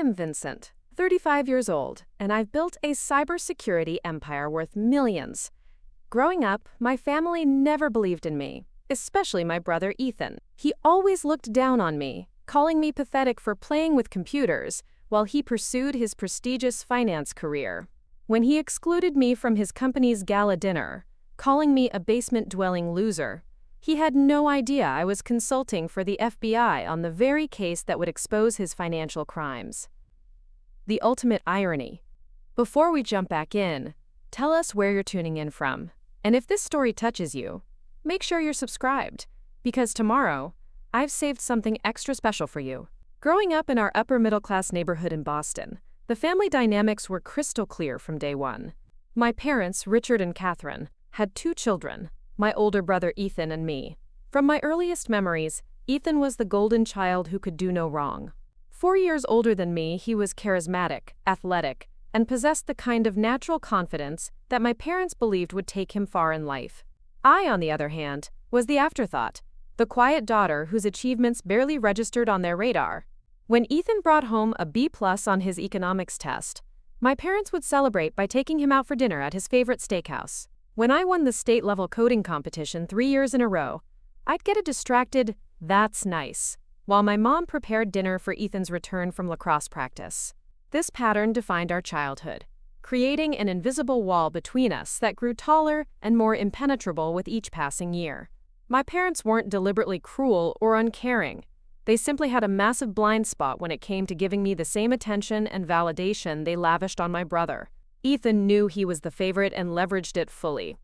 am Vincent, 35 years old, and I've built a cybersecurity empire worth millions. Growing up, my family never believed in me, especially my brother Ethan. He always looked down on me, calling me pathetic for playing with computers while he pursued his prestigious finance career. When he excluded me from his company's gala dinner, calling me a basement-dwelling loser, he had no idea I was consulting for the FBI on the very case that would expose his financial crimes. The ultimate irony. Before we jump back in, tell us where you're tuning in from. And if this story touches you, make sure you're subscribed, because tomorrow, I've saved something extra special for you. Growing up in our upper-middle-class neighborhood in Boston, the family dynamics were crystal clear from day one. My parents, Richard and Katherine, had 2 children, my older brother Ethan and me. From my earliest memories, Ethan was the golden child who could do no wrong. 4 years older than me, he was charismatic, athletic, and possessed the kind of natural confidence that my parents believed would take him far in life. I, on the other hand, was the afterthought, the quiet daughter whose achievements barely registered on their radar. When Ethan brought home a B+ on his economics test, my parents would celebrate by taking him out for dinner at his favorite steakhouse. When I won the state-level coding competition 3 years in a row, I'd get a distracted, "That's nice," while my mom prepared dinner for Ethan's return from lacrosse practice. This pattern defined our childhood, creating an invisible wall between us that grew taller and more impenetrable with each passing year. My parents weren't deliberately cruel or uncaring. They simply had a massive blind spot when it came to giving me the same attention and validation they lavished on my brother. Ethan knew he was the favorite and leveraged it fully.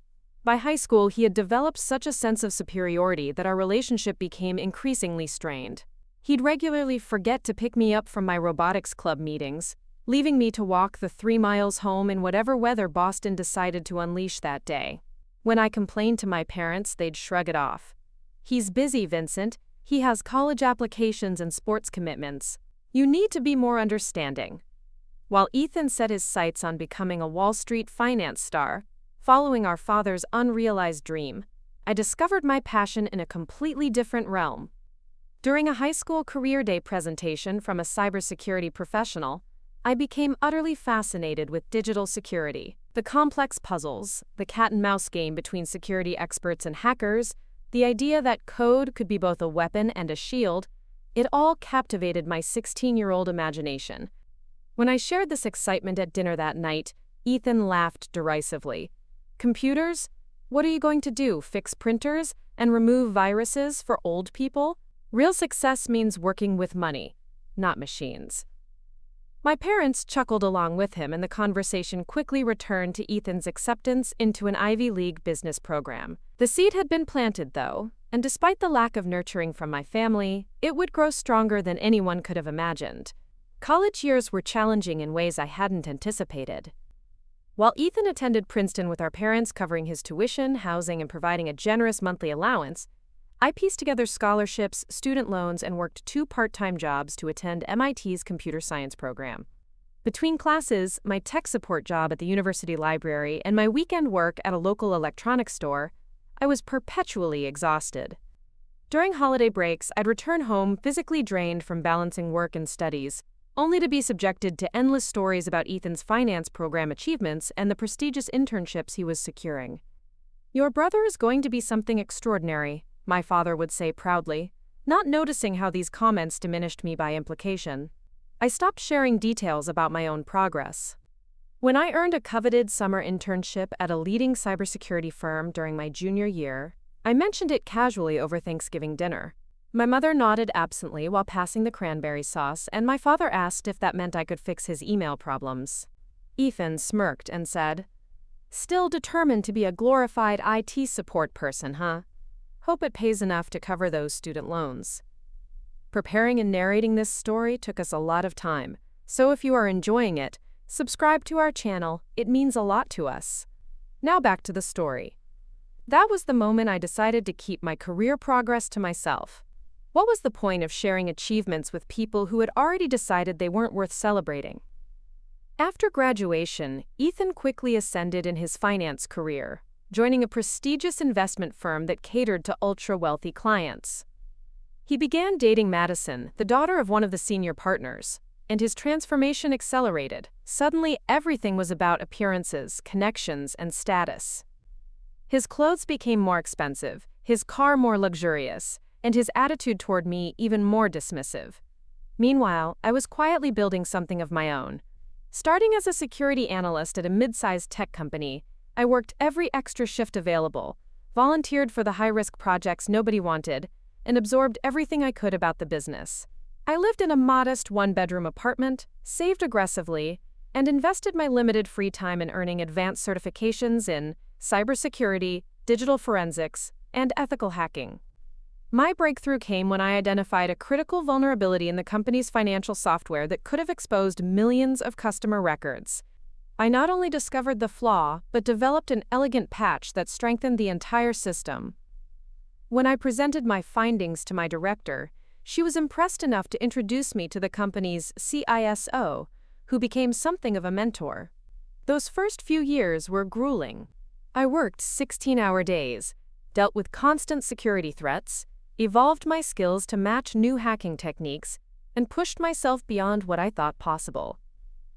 By high school, he had developed such a sense of superiority that our relationship became increasingly strained. He'd regularly forget to pick me up from my robotics club meetings, leaving me to walk the 3 miles home in whatever weather Boston decided to unleash that day. When I complained to my parents, they'd shrug it off. "He's busy, Vincent. He has college applications and sports commitments. You need to be more understanding." While Ethan set his sights on becoming a Wall Street finance star, following our father's unrealized dream, I discovered my passion in a completely different realm. During a high school career day presentation from a cybersecurity professional, I became utterly fascinated with digital security. The complex puzzles, the cat-and-mouse game between security experts and hackers, the idea that code could be both a weapon and a shield, it all captivated my 16-year-old imagination. When I shared this excitement at dinner that night, Ethan laughed derisively. "Computers? What are you going to do, fix printers and remove viruses for old people? Real success means working with money, not machines." My parents chuckled along with him, and the conversation quickly returned to Ethan's acceptance into an Ivy League business program. The seed had been planted, though, and despite the lack of nurturing from my family, it would grow stronger than anyone could have imagined. College years were challenging in ways I hadn't anticipated. While Ethan attended Princeton with our parents covering his tuition, housing, and providing a generous monthly allowance, I pieced together scholarships, student loans, and worked 2 part-time jobs to attend MIT's computer science program. Between classes, my tech support job at the university library, and my weekend work at a local electronics store, I was perpetually exhausted. During holiday breaks, I'd return home physically drained from balancing work and studies, only to be subjected to endless stories about Ethan's finance program achievements and the prestigious internships he was securing. "Your brother is going to be something extraordinary," my father would say proudly, not noticing how these comments diminished me by implication. I stopped sharing details about my own progress. When I earned a coveted summer internship at a leading cybersecurity firm during my junior year, I mentioned it casually over Thanksgiving dinner. My mother nodded absently while passing the cranberry sauce, and my father asked if that meant I could fix his email problems. Ethan smirked and said, "Still determined to be a glorified IT support person, huh? Hope it pays enough to cover those student loans." Preparing and narrating this story took us a lot of time, so if you are enjoying it, subscribe to our channel. It means a lot to us. Now back to the story. That was the moment I decided to keep my career progress to myself. What was the point of sharing achievements with people who had already decided they weren't worth celebrating? After graduation, Ethan quickly ascended in his finance career, joining a prestigious investment firm that catered to ultra-wealthy clients. He began dating Madison, the daughter of one of the senior partners, and his transformation accelerated. Suddenly, everything was about appearances, connections, and status. His clothes became more expensive, his car more luxurious, and his attitude toward me even more dismissive. Meanwhile, I was quietly building something of my own. Starting as a security analyst at a mid-sized tech company, I worked every extra shift available, volunteered for the high-risk projects nobody wanted, and absorbed everything I could about the business. I lived in a modest one-bedroom apartment, saved aggressively, and invested my limited free time in earning advanced certifications in cybersecurity, digital forensics, and ethical hacking. My breakthrough came when I identified a critical vulnerability in the company's financial software that could have exposed millions of customer records. I not only discovered the flaw, but developed an elegant patch that strengthened the entire system. When I presented my findings to my director, she was impressed enough to introduce me to the company's CISO, who became something of a mentor. Those first few years were grueling. I worked 16-hour days, dealt with constant security threats, evolved my skills to match new hacking techniques, and pushed myself beyond what I thought possible.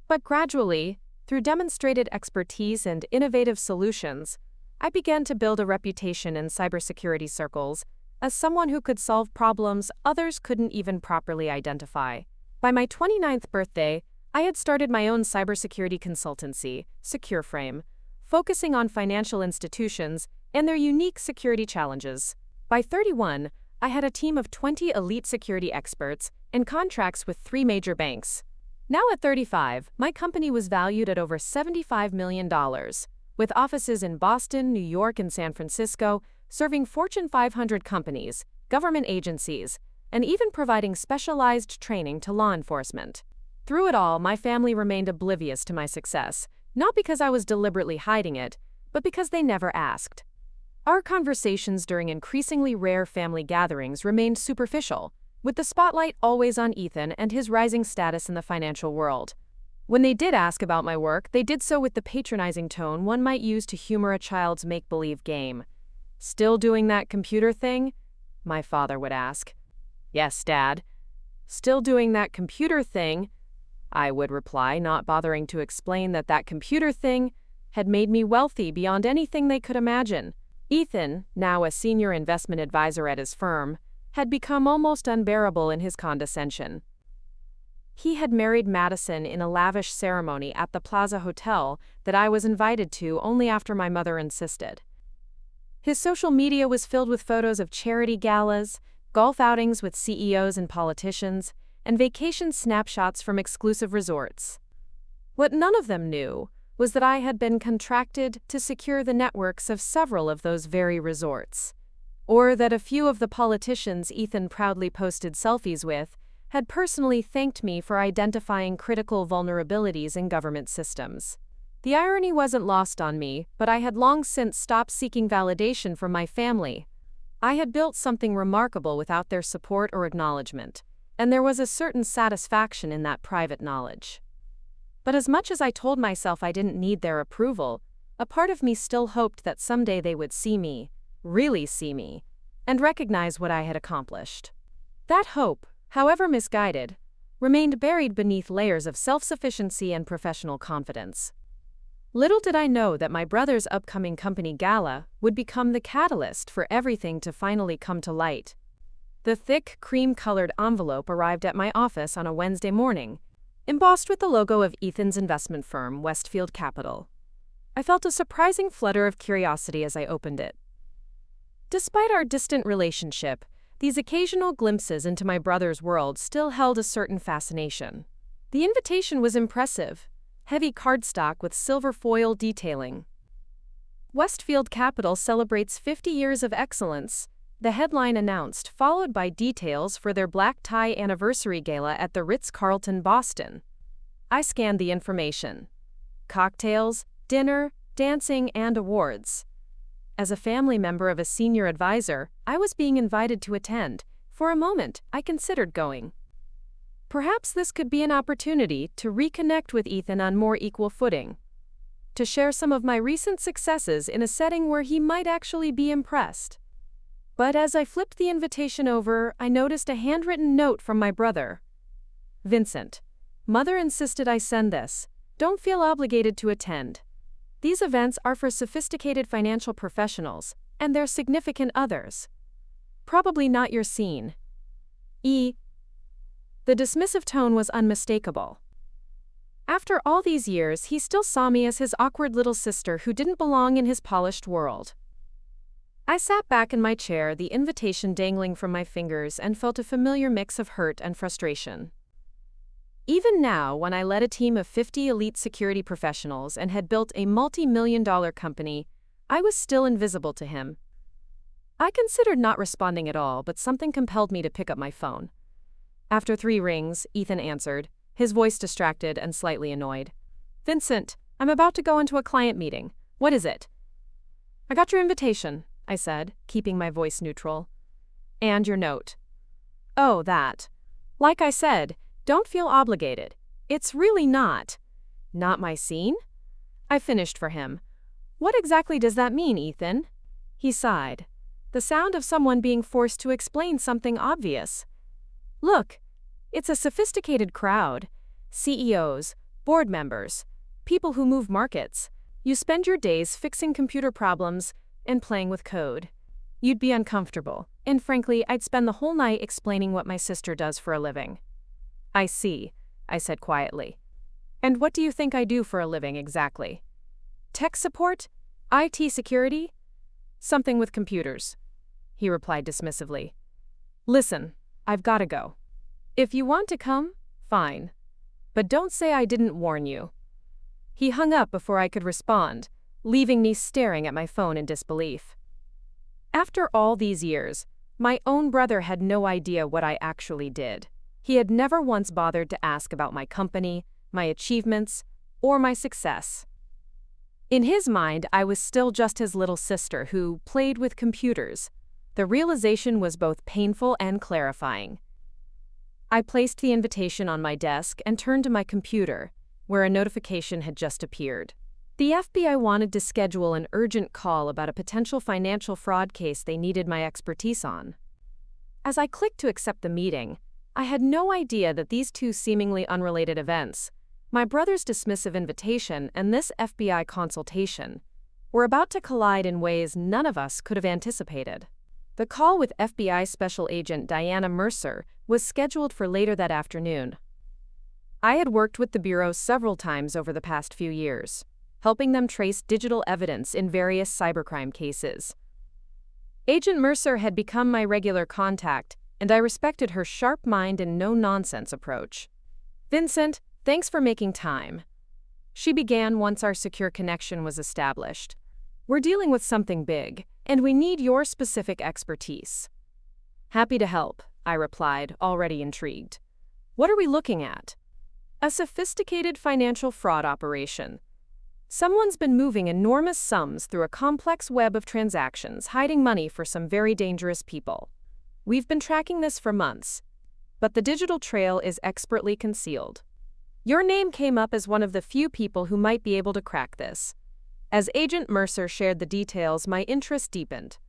But gradually, through demonstrated expertise and innovative solutions, I began to build a reputation in cybersecurity circles as someone who could solve problems others couldn't even properly identify. By my 29th birthday, I had started my own cybersecurity consultancy, SecureFrame, focusing on financial institutions and their unique security challenges. By 31, I had a team of 20 elite security experts and contracts with 3 major banks. Now at 35, my company was valued at over $75 million, with offices in Boston, New York, and San Francisco, serving Fortune 500 companies, government agencies, and even providing specialized training to law enforcement. Through it all, my family remained oblivious to my success, not because I was deliberately hiding it, but because they never asked. Our conversations during increasingly rare family gatherings remained superficial, with the spotlight always on Ethan and his rising status in the financial world. When they did ask about my work, they did so with the patronizing tone one might use to humor a child's make-believe game. "Still doing that computer thing?" my father would ask. "Yes, Dad." "Still doing that computer thing?" I would reply, not bothering to explain that computer thing had made me wealthy beyond anything they could imagine. Ethan, now a senior investment advisor at his firm, had become almost unbearable in his condescension. He had married Madison in a lavish ceremony at the Plaza Hotel that I was invited to only after my mother insisted. His social media was filled with photos of charity galas, golf outings with CEOs and politicians, and vacation snapshots from exclusive resorts. What none of them knew was that I had been contracted to secure the networks of several of those very resorts, or that a few of the politicians Ethan proudly posted selfies with had personally thanked me for identifying critical vulnerabilities in government systems. The irony wasn't lost on me, but I had long since stopped seeking validation from my family. I had built something remarkable without their support or acknowledgement, and there was a certain satisfaction in that private knowledge. But as much as I told myself I didn't need their approval, a part of me still hoped that someday they would see me, really see me, and recognize what I had accomplished. That hope, however misguided, remained buried beneath layers of self-sufficiency and professional confidence. Little did I know that my brother's upcoming company gala would become the catalyst for everything to finally come to light. The thick, cream-colored envelope arrived at my office on a Wednesday morning, embossed with the logo of Ethan's investment firm, Westfield Capital. I felt a surprising flutter of curiosity as I opened it. Despite our distant relationship, these occasional glimpses into my brother's world still held a certain fascination. The invitation was impressive, heavy cardstock with silver foil detailing. "Westfield Capital celebrates 50 years of excellence," the headline announced, followed by details for their black tie anniversary gala at the Ritz-Carlton, Boston. I scanned the information. Cocktails, dinner, dancing, and awards. As a family member of a senior advisor, I was being invited to attend. For a moment, I considered going. Perhaps this could be an opportunity to reconnect with Ethan on more equal footing, to share some of my recent successes in a setting where he might actually be impressed. But as I flipped the invitation over, I noticed a handwritten note from my brother. "Vincent, Mother insisted I send this. Don't feel obligated to attend. These events are for sophisticated financial professionals and their significant others. Probably not your scene. The dismissive tone was unmistakable. After all these years, he still saw me as his awkward little sister who didn't belong in his polished world. I sat back in my chair, the invitation dangling from my fingers, and felt a familiar mix of hurt and frustration. Even now, when I led a team of 50 elite security professionals and had built a multi-million-dollar company, I was still invisible to him. I considered not responding at all, but something compelled me to pick up my phone. After 3 rings, Ethan answered, his voice distracted and slightly annoyed. "Vincent, I'm about to go into a client meeting. What is it?" "I got your invitation," I said, keeping my voice neutral. "And your note." "Oh, that. Like I said, don't feel obligated. It's really not my scene?" I finished for him. "What exactly does that mean, Ethan?" He sighed. The sound of someone being forced to explain something obvious. "Look, it's a sophisticated crowd. CEOs, board members, people who move markets. You spend your days fixing computer problems and playing with code. You'd be uncomfortable, and frankly, I'd spend the whole night explaining what my sister does for a living." "I see," I said quietly. "And what do you think I do for a living exactly?" "Tech support? IT security? Something with computers," he replied dismissively. "Listen, I've got to go. If you want to come, fine. But don't say I didn't warn you." He hung up before I could respond, leaving me staring at my phone in disbelief. After all these years, my own brother had no idea what I actually did. He had never once bothered to ask about my company, my achievements, or my success. In his mind, I was still just his little sister who played with computers. The realization was both painful and clarifying. I placed the invitation on my desk and turned to my computer, where a notification had just appeared. The FBI wanted to schedule an urgent call about a potential financial fraud case they needed my expertise on. As I clicked to accept the meeting, I had no idea that these two seemingly unrelated events, my brother's dismissive invitation and this FBI consultation, were about to collide in ways none of us could have anticipated. The call with FBI Special Agent Diana Mercer was scheduled for later that afternoon. I had worked with the Bureau several times over the past few years, helping them trace digital evidence in various cybercrime cases. Agent Mercer had become my regular contact, and I respected her sharp mind and no-nonsense approach. "Vincent, thanks for making time," she began once our secure connection was established. "We're dealing with something big, and we need your specific expertise." "Happy to help," I replied, already intrigued. "What are we looking at?" "A sophisticated financial fraud operation. Someone's been moving enormous sums through a complex web of transactions, hiding money for some very dangerous people. We've been tracking this for months, but the digital trail is expertly concealed. Your name came up as one of the few people who might be able to crack this." As Agent Mercer shared the details, my interest deepened.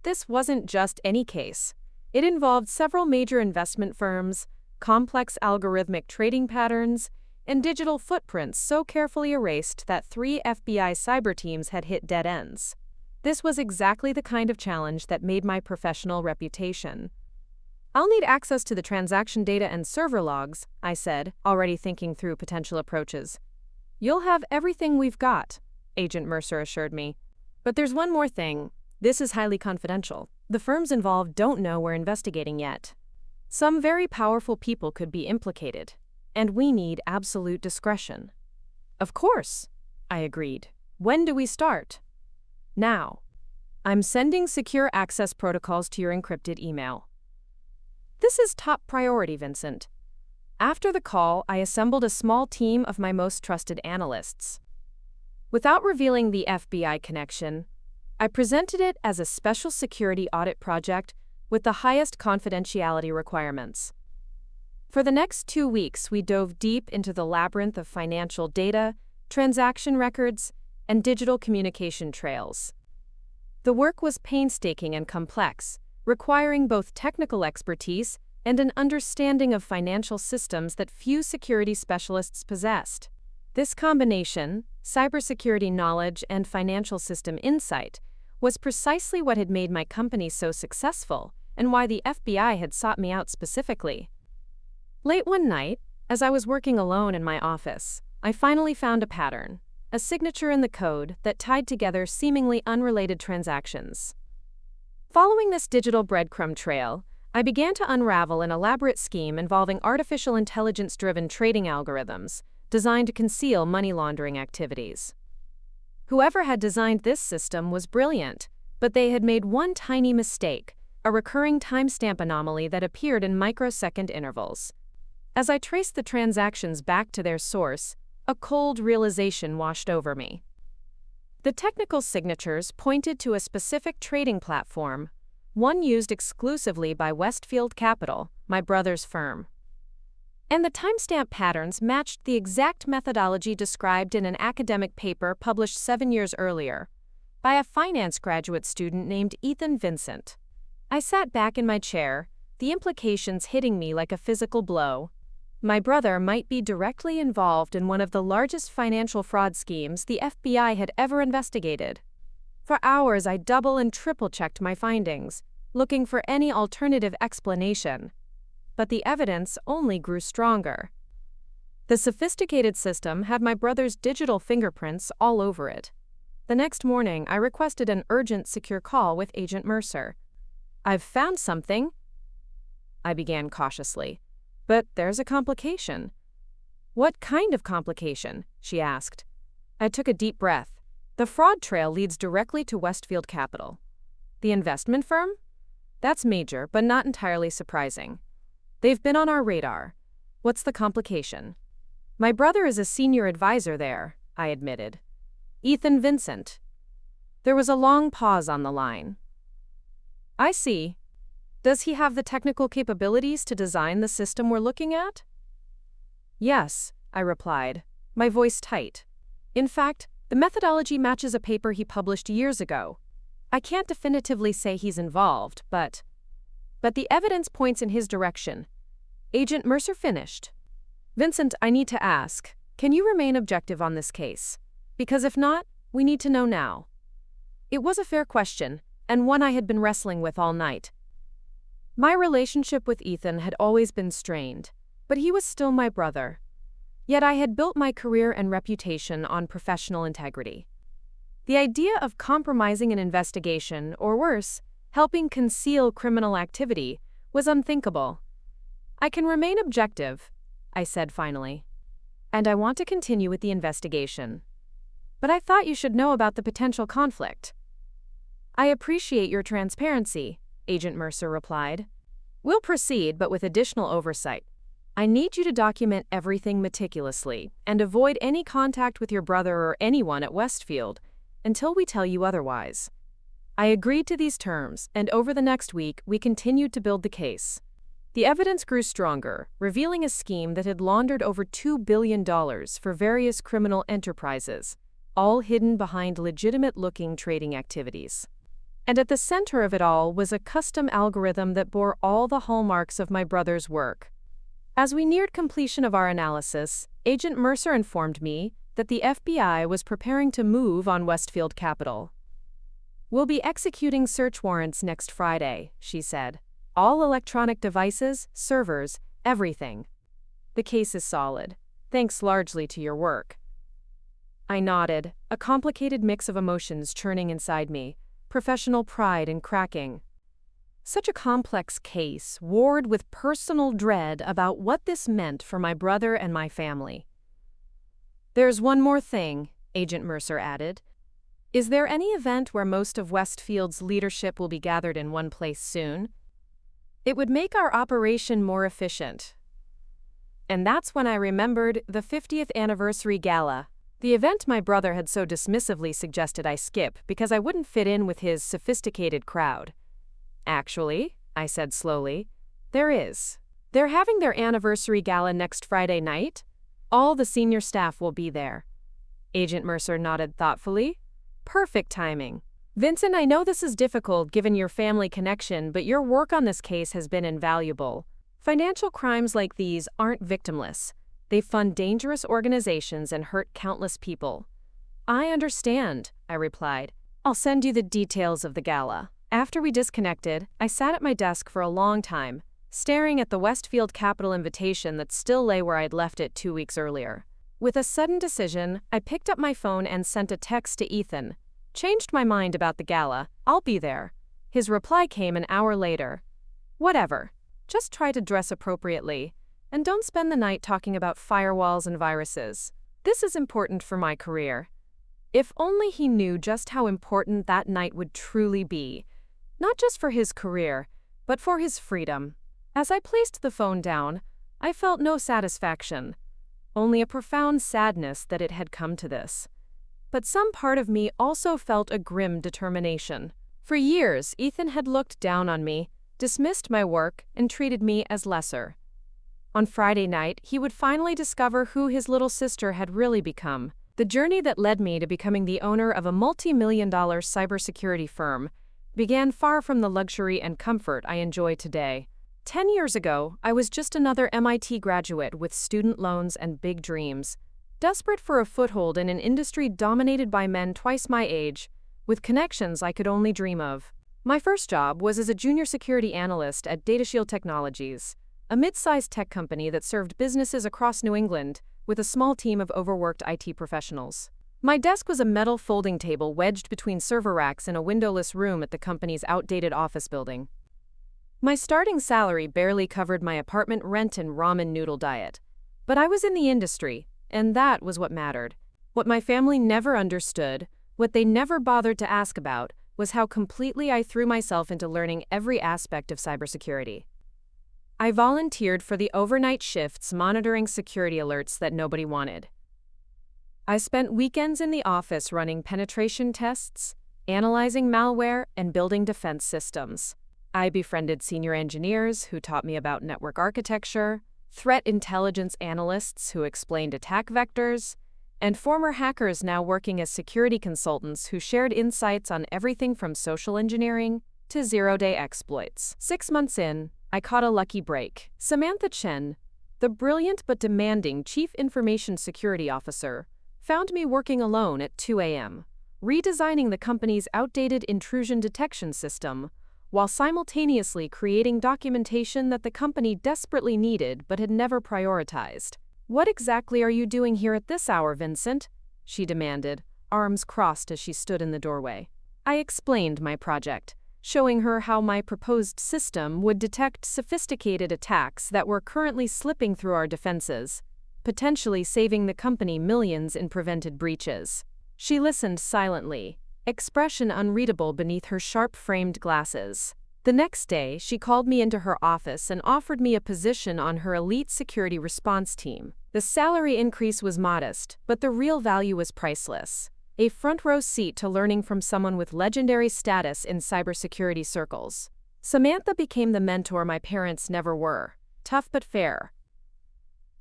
This wasn't just any case. It involved several major investment firms, complex algorithmic trading patterns, and digital footprints so carefully erased that 3 FBI cyber teams had hit dead ends. This was exactly the kind of challenge that made my professional reputation. "I'll need access to the transaction data and server logs," I said, already thinking through potential approaches. "You'll have everything we've got," Agent Mercer assured me. "But there's one more thing. This is highly confidential. The firms involved don't know we're investigating yet. Some very powerful people could be implicated, and we need absolute discretion." "Of course," I agreed. "When do we start?" "Now. I'm sending secure access protocols to your encrypted email." "This is top priority, Vincent." After the call, I assembled a small team of my most trusted analysts. Without revealing the FBI connection, I presented it as a special security audit project with the highest confidentiality requirements. For the next 2 weeks, we dove deep into the labyrinth of financial data, transaction records, and digital communication trails. The work was painstaking and complex, requiring both technical expertise and an understanding of financial systems that few security specialists possessed. This combination, cybersecurity knowledge and financial system insight, was precisely what had made my company so successful and why the FBI had sought me out specifically. Late one night, as I was working alone in my office, I finally found a pattern, a signature in the code that tied together seemingly unrelated transactions. Following this digital breadcrumb trail, I began to unravel an elaborate scheme involving artificial intelligence-driven trading algorithms designed to conceal money laundering activities. Whoever had designed this system was brilliant, but they had made one tiny mistake, a recurring timestamp anomaly that appeared in microsecond intervals. As I traced the transactions back to their source, a cold realization washed over me. The technical signatures pointed to a specific trading platform, one used exclusively by Westfield Capital, my brother's firm. And the timestamp patterns matched the exact methodology described in an academic paper published 7 years earlier by a finance graduate student named Vincent. I sat back in my chair, the implications hitting me like a physical blow. My brother might be directly involved in one of the largest financial fraud schemes the FBI had ever investigated. For hours, I double and triple checked my findings, looking for any alternative explanation. But the evidence only grew stronger. The sophisticated system had my brother's digital fingerprints all over it. The next morning, I requested an urgent secure call with Agent Mercer. "I've found something," I began cautiously. "But there's a complication." "What kind of complication?" she asked. I took a deep breath. "The fraud trail leads directly to Westfield Capital." "The investment firm?" "That's major, but not entirely surprising. They've been on our radar." "What's the complication?" "My brother is a senior advisor there," I admitted. Vincent." There was a long pause on the line. "I see. Does he have the technical capabilities to design the system we're looking at?" "Yes," I replied, my voice tight. "In fact, the methodology matches a paper he published years ago. I can't definitively say he's involved, but the evidence points in his direction." Agent Mercer finished. "Vincent, I need to ask, can you remain objective on this case? Because if not, we need to know now." It was a fair question, and one I had been wrestling with all night. My relationship with Ethan had always been strained, but he was still my brother. Yet I had built my career and reputation on professional integrity. The idea of compromising an investigation, or worse, helping conceal criminal activity, was unthinkable. "I can remain objective," I said finally. "And I want to continue with the investigation. But I thought you should know about the potential conflict." "I appreciate your transparency," Agent Mercer replied. "We'll proceed, but with additional oversight. I need you to document everything meticulously and avoid any contact with your brother or anyone at Westfield until we tell you otherwise." I agreed to these terms, and over the next week, we continued to build the case. The evidence grew stronger, revealing a scheme that had laundered over $2 billion for various criminal enterprises, all hidden behind legitimate-looking trading activities. And at the center of it all was a custom algorithm that bore all the hallmarks of my brother's work. As we neared completion of our analysis, Agent Mercer informed me that the FBI was preparing to move on Westfield Capital. "We'll be executing search warrants next Friday," she said. "All electronic devices, servers, everything. The case is solid, thanks largely to your work." I nodded, a complicated mix of emotions churning inside me, professional pride and cracking. Such a complex case warred with personal dread about what this meant for my brother and my family. "There's one more thing," Agent Mercer added. "Is there any event where most of Westfield's leadership will be gathered in one place soon? It would make our operation more efficient." And that's when I remembered the 50th anniversary gala, the event my brother had so dismissively suggested I skip because I wouldn't fit in with his sophisticated crowd. "Actually," I said slowly, "there is. They're having their anniversary gala next Friday night. All the senior staff will be there." Agent Mercer nodded thoughtfully. "Perfect timing. Vincent, I know this is difficult given your family connection, but your work on this case has been invaluable. Financial crimes like these aren't victimless. They fund dangerous organizations and hurt countless people. I understand, I replied. I'll send you the details of the gala. After we disconnected, I sat at my desk for a long time, staring at the Westfield Capital invitation that still lay where I'd left it 2 weeks earlier. With a sudden decision, I picked up my phone and sent a text to Ethan. Changed my mind about the gala. I'll be there. His reply came an hour later. Whatever. Just try to dress appropriately. And don't spend the night talking about firewalls and viruses. This is important for my career. If only he knew just how important that night would truly be. Not just for his career, but for his freedom. As I placed the phone down, I felt no satisfaction. Only a profound sadness that it had come to this. But some part of me also felt a grim determination. For years, Ethan had looked down on me, dismissed my work, and treated me as lesser. On Friday night, he would finally discover who his little sister had really become. The journey that led me to becoming the owner of a multi-million-dollar cybersecurity firm began far from the luxury and comfort I enjoy today. 10 years ago, I was just another MIT graduate with student loans and big dreams, desperate for a foothold in an industry dominated by men twice my age, with connections I could only dream of. My first job was as a junior security analyst at DataShield Technologies, a mid-sized tech company that served businesses across New England with a small team of overworked IT professionals. My desk was a metal folding table wedged between server racks in a windowless room at the company's outdated office building. My starting salary barely covered my apartment rent and ramen noodle diet. But I was in the industry, and that was what mattered. What my family never understood, what they never bothered to ask about, was how completely I threw myself into learning every aspect of cybersecurity. I volunteered for the overnight shifts monitoring security alerts that nobody wanted. I spent weekends in the office running penetration tests, analyzing malware, and building defense systems. I befriended senior engineers who taught me about network architecture, threat intelligence analysts who explained attack vectors, and former hackers now working as security consultants who shared insights on everything from social engineering to zero-day exploits. 6 months in, I caught a lucky break. Samantha Chen, the brilliant but demanding Chief Information Security Officer, found me working alone at 2 a.m., redesigning the company's outdated intrusion detection system, while simultaneously creating documentation that the company desperately needed but had never prioritized. "What exactly are you doing here at this hour, Vincent?" she demanded, arms crossed as she stood in the doorway. I explained my project, showing her how my proposed system would detect sophisticated attacks that were currently slipping through our defenses, potentially saving the company millions in prevented breaches. She listened silently, expression unreadable beneath her sharp-framed glasses. The next day, she called me into her office and offered me a position on her elite security response team. The salary increase was modest, but the real value was priceless. A front-row seat to learning from someone with legendary status in cybersecurity circles. Samantha became the mentor my parents never were, tough but fair.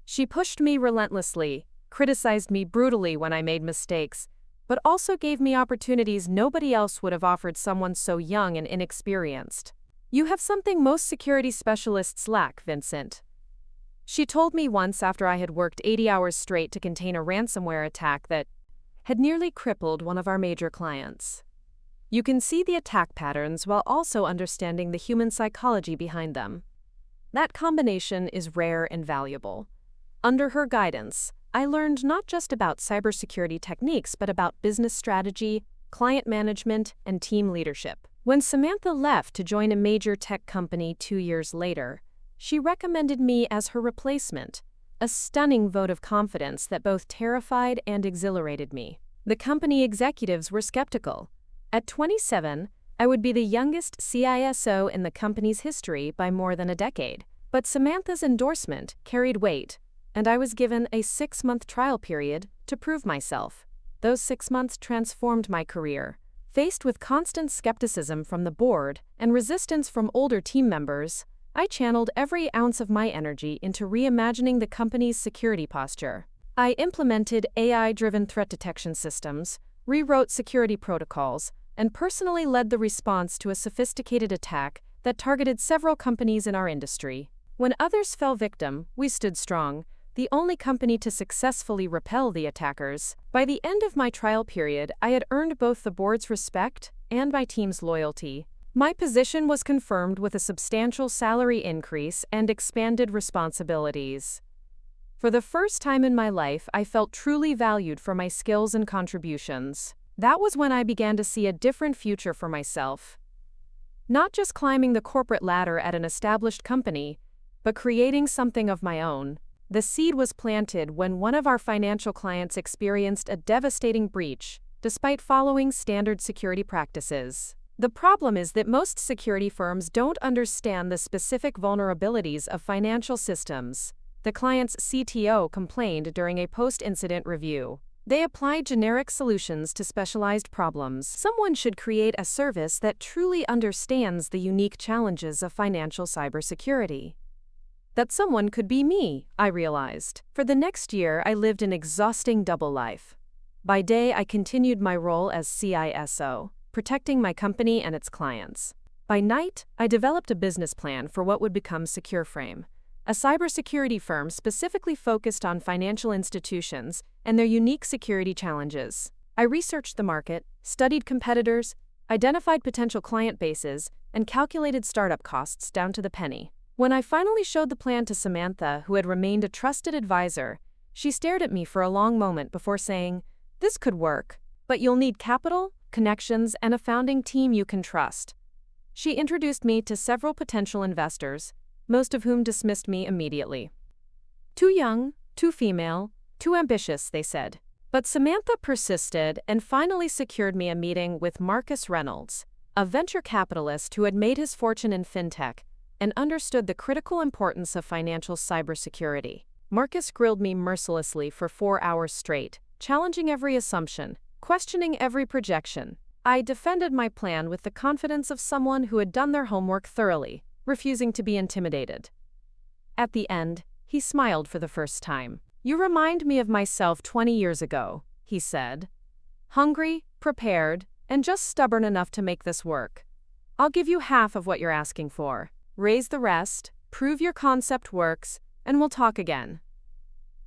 She pushed me relentlessly, criticized me brutally when I made mistakes, but also gave me opportunities nobody else would have offered someone so young and inexperienced. "You have something most security specialists lack, Vincent," she told me once after I had worked 80 hours straight to contain a ransomware attack that had nearly crippled one of our major clients. "You can see the attack patterns while also understanding the human psychology behind them. That combination is rare and valuable." Under her guidance, I learned not just about cybersecurity techniques but about business strategy, client management, and team leadership. When Samantha left to join a major tech company 2 years later, she recommended me as her replacement, a stunning vote of confidence that both terrified and exhilarated me. The company executives were skeptical. At 27, I would be the youngest CISO in the company's history by more than a decade. But Samantha's endorsement carried weight, and I was given a 6-month trial period to prove myself. Those 6 months transformed my career. Faced with constant skepticism from the board and resistance from older team members, I channeled every ounce of my energy into reimagining the company's security posture. I implemented AI-driven threat detection systems, rewrote security protocols, and personally led the response to a sophisticated attack that targeted several companies in our industry. When others fell victim, we stood strong, the only company to successfully repel the attackers. By the end of my trial period, I had earned both the board's respect and my team's loyalty. My position was confirmed with a substantial salary increase and expanded responsibilities. For the first time in my life, I felt truly valued for my skills and contributions. That was when I began to see a different future for myself. Not just climbing the corporate ladder at an established company, but creating something of my own. The seed was planted when one of our financial clients experienced a devastating breach, despite following standard security practices. The problem is that most security firms don't understand the specific vulnerabilities of financial systems. The client's CTO complained during a post-incident review. They applied generic solutions to specialized problems. Someone should create a service that truly understands the unique challenges of financial cybersecurity. That someone could be me, I realized. For the next year, I lived an exhausting double life. By day, I continued my role as CISO, protecting my company and its clients. By night, I developed a business plan for what would become SecureFrame, a cybersecurity firm specifically focused on financial institutions and their unique security challenges. I researched the market, studied competitors, identified potential client bases, and calculated startup costs down to the penny. When I finally showed the plan to Samantha, who had remained a trusted advisor, she stared at me for a long moment before saying, "This could work, but you'll need capital, connections, and a founding team you can trust." She introduced me to several potential investors, most of whom dismissed me immediately. Too young, too female, too ambitious, they said. But Samantha persisted and finally secured me a meeting with Marcus Reynolds, a venture capitalist who had made his fortune in fintech and understood the critical importance of financial cybersecurity. Marcus grilled me mercilessly for 4 hours straight, challenging every assumption, questioning every projection. I defended my plan with the confidence of someone who had done their homework thoroughly, refusing to be intimidated. At the end, he smiled for the first time. "You remind me of myself 20 years ago," he said. "Hungry, prepared, and just stubborn enough to make this work. I'll give you half of what you're asking for. Raise the rest, prove your concept works, and we'll talk again."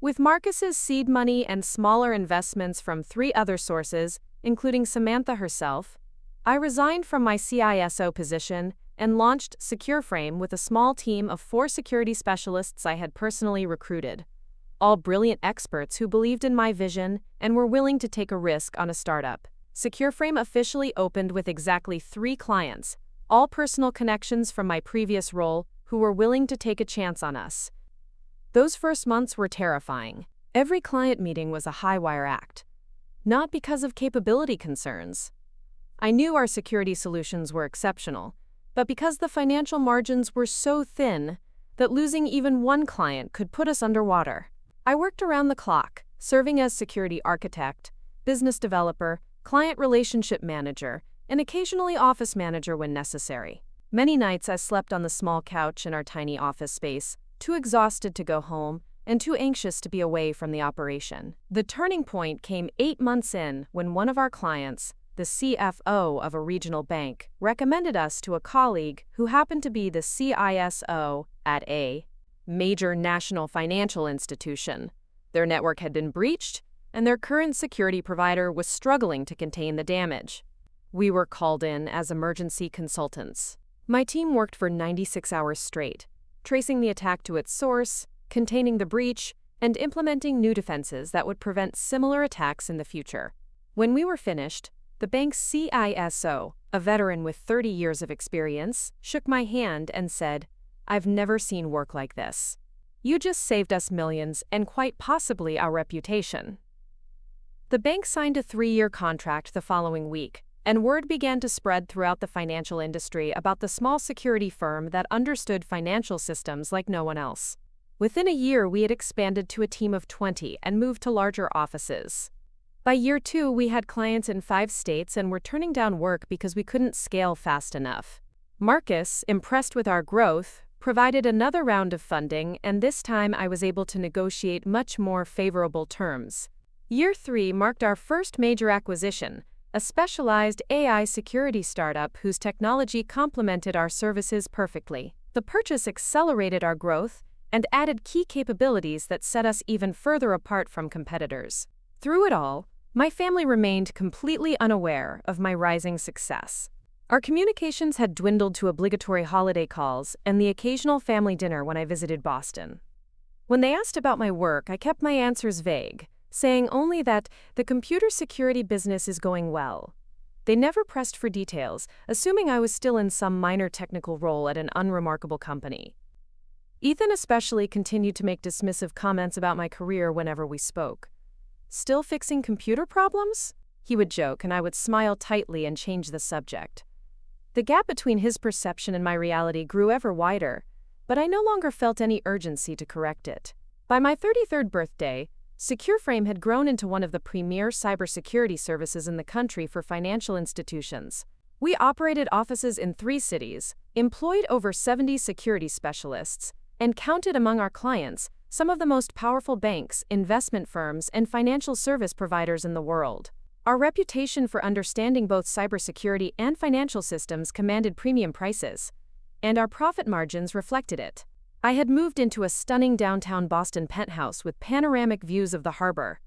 With Marcus's seed money and smaller investments from 3 other sources, including Samantha herself, I resigned from my CISO position and launched SecureFrame with a small team of 4 security specialists I had personally recruited, all brilliant experts who believed in my vision and were willing to take a risk on a startup. SecureFrame officially opened with exactly 3 clients, all personal connections from my previous role, who were willing to take a chance on us. Those first months were terrifying. Every client meeting was a high-wire act. Not because of capability concerns. I knew our security solutions were exceptional, but because the financial margins were so thin that losing even one client could put us underwater. I worked around the clock, serving as security architect, business developer, client relationship manager, and occasionally office manager when necessary. Many nights I slept on the small couch in our tiny office space, too exhausted to go home and too anxious to be away from the operation. The turning point came 8 months in when one of our clients, the CFO of a regional bank, recommended us to a colleague who happened to be the CISO at a major national financial institution. Their network had been breached, and their current security provider was struggling to contain the damage. We were called in as emergency consultants. My team worked for 96 hours straight, tracing the attack to its source, containing the breach, and implementing new defenses that would prevent similar attacks in the future. When we were finished, the bank's CISO, a veteran with 30 years of experience, shook my hand and said, "I've never seen work like this. You just saved us millions and quite possibly our reputation." The bank signed a 3-year contract the following week, and word began to spread throughout the financial industry about the small security firm that understood financial systems like no one else. Within a year, we had expanded to a team of 20 and moved to larger offices. By year 2, we had clients in 5 states and were turning down work because we couldn't scale fast enough. Marcus, impressed with our growth, provided another round of funding, and this time I was able to negotiate much more favorable terms. Year 3 marked our first major acquisition, a specialized AI security startup whose technology complemented our services perfectly. The purchase accelerated our growth and added key capabilities that set us even further apart from competitors. Through it all, my family remained completely unaware of my rising success. Our communications had dwindled to obligatory holiday calls and the occasional family dinner when I visited Boston. When they asked about my work, I kept my answers vague, saying only that the computer security business is going well. They never pressed for details, assuming I was still in some minor technical role at an unremarkable company. Ethan especially continued to make dismissive comments about my career whenever we spoke. "Still fixing computer problems?" he would joke, and I would smile tightly and change the subject. The gap between his perception and my reality grew ever wider, but I no longer felt any urgency to correct it. By my 33rd birthday, SecureFrame had grown into one of the premier cybersecurity services in the country for financial institutions. We operated offices in 3 cities, employed over 70 security specialists, and counted among our clients some of the most powerful banks, investment firms, and financial service providers in the world. Our reputation for understanding both cybersecurity and financial systems commanded premium prices, and our profit margins reflected it. I had moved into a stunning downtown Boston penthouse with panoramic views of the harbor.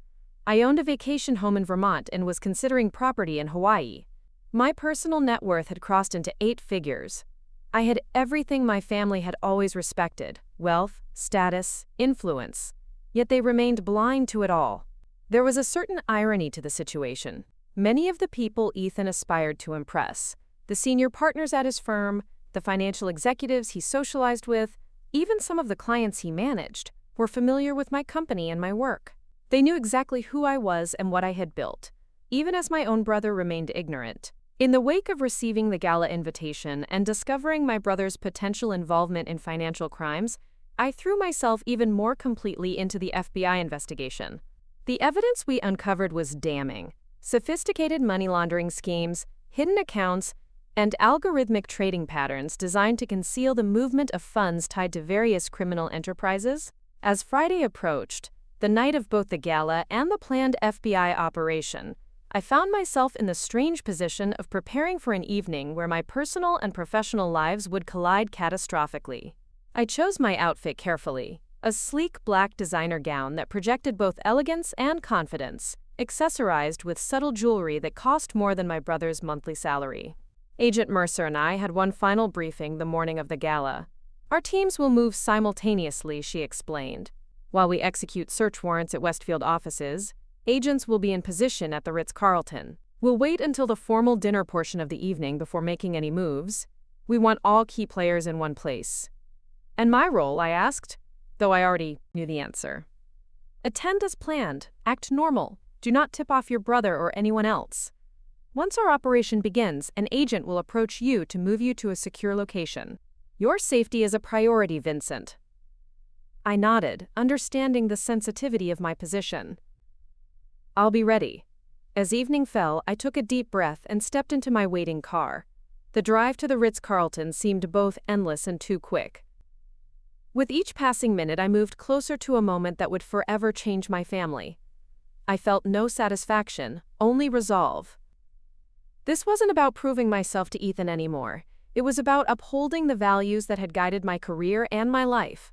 I owned a vacation home in Vermont and was considering property in Hawaii. My personal net worth had crossed into 8 figures. I had everything my family had always respected: wealth, status, influence. Yet they remained blind to it all. There was a certain irony to the situation. Many of the people Ethan aspired to impress, the senior partners at his firm, the financial executives he socialized with, even some of the clients he managed, were familiar with my company and my work. They knew exactly who I was and what I had built, even as my own brother remained ignorant. In the wake of receiving the gala invitation and discovering my brother's potential involvement in financial crimes, I threw myself even more completely into the FBI investigation. The evidence we uncovered was damning: sophisticated money laundering schemes, hidden accounts, and algorithmic trading patterns designed to conceal the movement of funds tied to various criminal enterprises. As Friday approached, the night of both the gala and the planned FBI operation, I found myself in the strange position of preparing for an evening where my personal and professional lives would collide catastrophically. I chose my outfit carefully: a sleek black designer gown that projected both elegance and confidence, accessorized with subtle jewelry that cost more than my brother's monthly salary. Agent Mercer and I had one final briefing the morning of the gala. "Our teams will move simultaneously," she explained. "While we execute search warrants at Westfield offices, agents will be in position at the Ritz-Carlton. We'll wait until the formal dinner portion of the evening before making any moves. We want all key players in one place." "And my role?" I asked, though I already knew the answer. "Attend as planned. Act normal. Do not tip off your brother or anyone else. Once our operation begins, an agent will approach you to move you to a secure location. Your safety is a priority, Vincent." I nodded, understanding the sensitivity of my position. "I'll be ready." As evening fell, I took a deep breath and stepped into my waiting car. The drive to the Ritz-Carlton seemed both endless and too quick. With each passing minute, I moved closer to a moment that would forever change my family. I felt no satisfaction, only resolve. This wasn't about proving myself to Ethan anymore. It was about upholding the values that had guided my career and my life.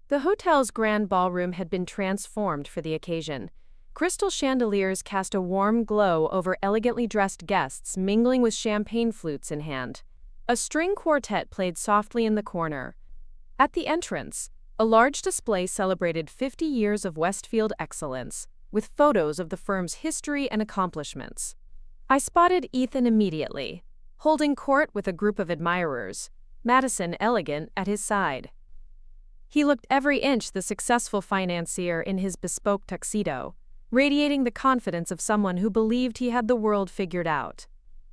The hotel's grand ballroom had been transformed for the occasion. Crystal chandeliers cast a warm glow over elegantly dressed guests mingling with champagne flutes in hand. A string quartet played softly in the corner. At the entrance, a large display celebrated 50 years of Westfield excellence, with photos of the firm's history and accomplishments. I spotted Ethan immediately, holding court with a group of admirers, Madison, elegant, at his side. He looked every inch the successful financier in his bespoke tuxedo, radiating the confidence of someone who believed he had the world figured out.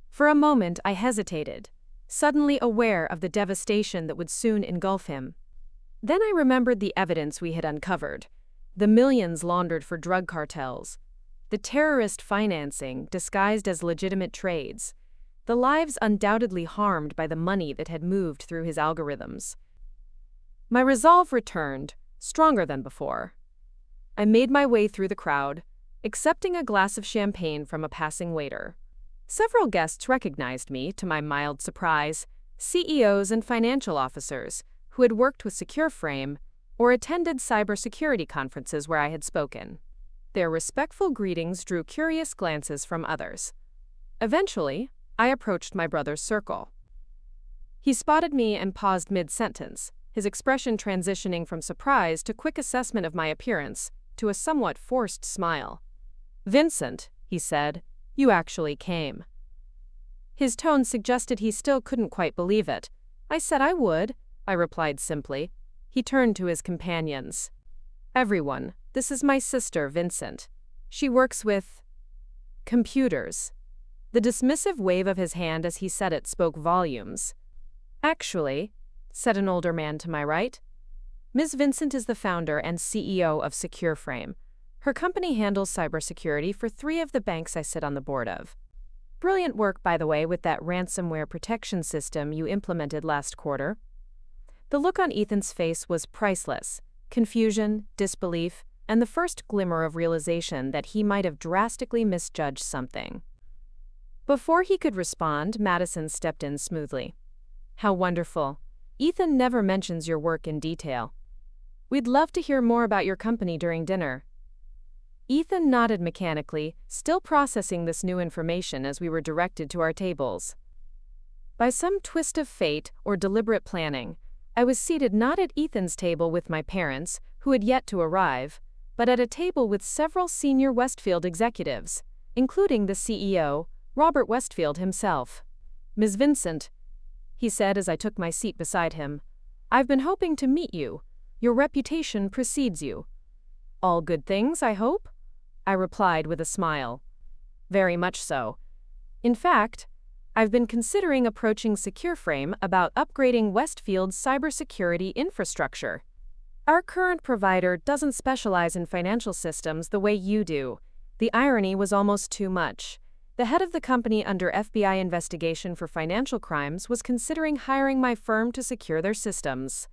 For a moment I hesitated, suddenly aware of the devastation that would soon engulf him. Then I remembered the evidence we had uncovered: the millions laundered for drug cartels, the terrorist financing disguised as legitimate trades, the lives undoubtedly harmed by the money that had moved through his algorithms. My resolve returned, stronger than before. I made my way through the crowd, accepting a glass of champagne from a passing waiter. Several guests recognized me, to my mild surprise, CEOs and financial officers who had worked with SecureFrame or attended cybersecurity conferences where I had spoken. Their respectful greetings drew curious glances from others. Eventually, I approached my brother's circle. He spotted me and paused mid-sentence, his expression transitioning from surprise to quick assessment of my appearance to a somewhat forced smile. "Vincent," he said, "you actually came." His tone suggested he still couldn't quite believe it. "I said I would," I replied simply. He turned to his companions. "Everyone, this is my sister, Vincent. She works with computers." The dismissive wave of his hand as he said it spoke volumes. "Actually," said an older man to my right, "Ms. Vincent is the founder and CEO of SecureFrame. Her company handles cybersecurity for 3 of the banks I sit on the board of. Brilliant work, by the way, with that ransomware protection system you implemented last quarter." The look on Ethan's face was priceless: confusion, disbelief, and the first glimmer of realization that he might have drastically misjudged something. Before he could respond, Madison stepped in smoothly. "How wonderful. Ethan never mentions your work in detail. We'd love to hear more about your company during dinner." Ethan nodded mechanically, still processing this new information as we were directed to our tables. By some twist of fate or deliberate planning, I was seated not at Ethan's table with my parents, who had yet to arrive, but at a table with several senior Westfield executives, including the CEO, Robert Westfield himself. "Ms. Vincent," he said as I took my seat beside him, "I've been hoping to meet you. Your reputation precedes you." "All good things, I hope?" I replied with a smile. "Very much so. In fact, I've been considering approaching SecureFrame about upgrading Westfield's cybersecurity infrastructure. Our current provider doesn't specialize in financial systems the way you do." The irony was almost too much. The head of the company under FBI investigation for financial crimes was considering hiring my firm to secure their systems.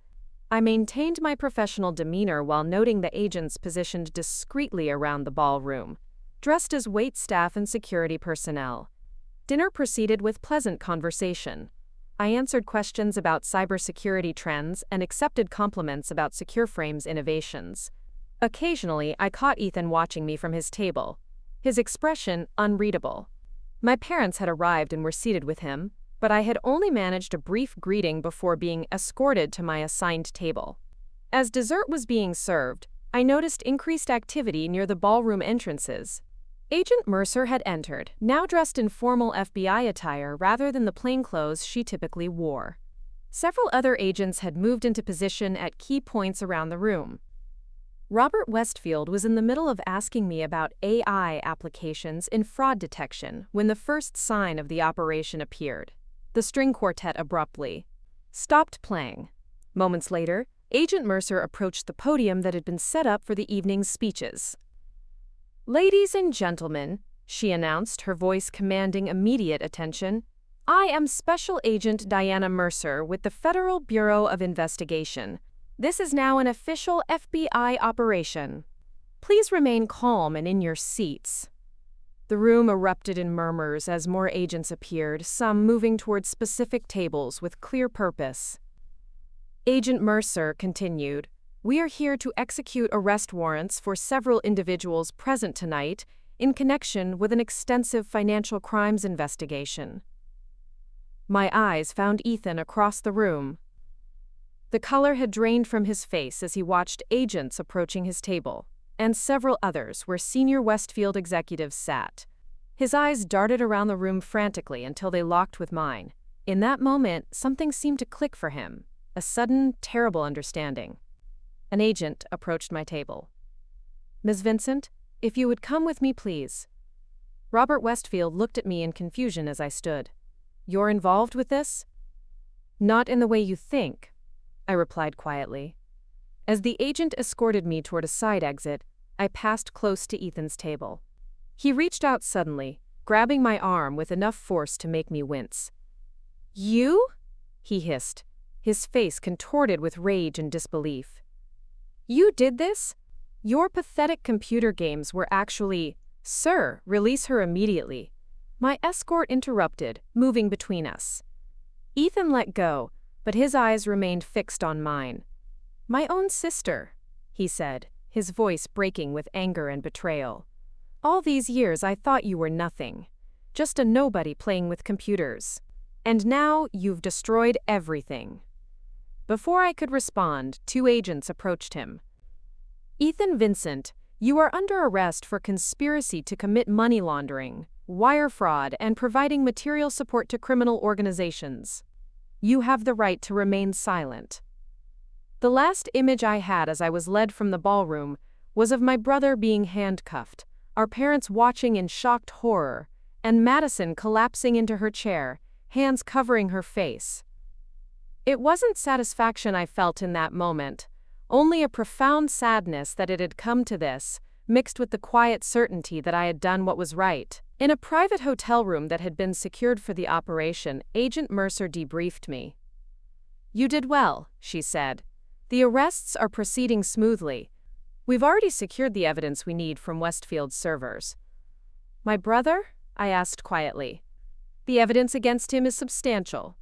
I maintained my professional demeanor while noting the agents positioned discreetly around the ballroom, dressed as waitstaff and security personnel. Dinner proceeded with pleasant conversation. I answered questions about cybersecurity trends and accepted compliments about SecureFrame's innovations. Occasionally, I caught Ethan watching me from his table, his expression unreadable. My parents had arrived and were seated with him, but I had only managed a brief greeting before being escorted to my assigned table. As dessert was being served, I noticed increased activity near the ballroom entrances. Agent Mercer had entered, now dressed in formal FBI attire rather than the plainclothes she typically wore. Several other agents had moved into position at key points around the room. Robert Westfield was in the middle of asking me about AI applications in fraud detection when the first sign of the operation appeared. The string quartet abruptly stopped playing. Moments later, Agent Mercer approached the podium that had been set up for the evening's speeches. "Ladies and gentlemen," she announced, her voice commanding immediate attention, "I am Special Agent Diana Mercer with the Federal Bureau of Investigation. This is now an official FBI operation. Please remain calm and in your seats." The room erupted in murmurs as more agents appeared, some moving towards specific tables with clear purpose. Agent Mercer continued, "We are here to execute arrest warrants for several individuals present tonight in connection with an extensive financial crimes investigation." My eyes found Ethan across the room. The color had drained from his face as he watched agents approaching his table, and several others where senior Westfield executives sat. His eyes darted around the room frantically until they locked with mine. In that moment, something seemed to click for him, a sudden, terrible understanding. An agent approached my table. "Ms. Vincent, if you would come with me, please." Robert Westfield looked at me in confusion as I stood. "You're involved with this?" "Not in the way you think," I replied quietly. As the agent escorted me toward a side exit, I passed close to Ethan's table. He reached out suddenly, grabbing my arm with enough force to make me wince. "You?" he hissed, his face contorted with rage and disbelief. "You did this? Your pathetic computer games were actually—" "Sir, release her immediately," my escort interrupted, moving between us. Ethan let go, but his eyes remained fixed on mine. "My own sister," he said, his voice breaking with anger and betrayal. "All these years I thought you were nothing. Just a nobody playing with computers. And now you've destroyed everything." Before I could respond, 2 agents approached him. "Ethan Vincent, you are under arrest for conspiracy to commit money laundering, wire fraud, and providing material support to criminal organizations. You have the right to remain silent." The last image I had as I was led from the ballroom was of my brother being handcuffed, our parents watching in shocked horror, and Madison collapsing into her chair, hands covering her face. It wasn't satisfaction I felt in that moment, only a profound sadness that it had come to this, mixed with the quiet certainty that I had done what was right. In a private hotel room that had been secured for the operation, Agent Mercer debriefed me. "You did well," she said. "The arrests are proceeding smoothly. We've already secured the evidence we need from Westfield's servers." "My brother?" I asked quietly. "The evidence against him is substantial,"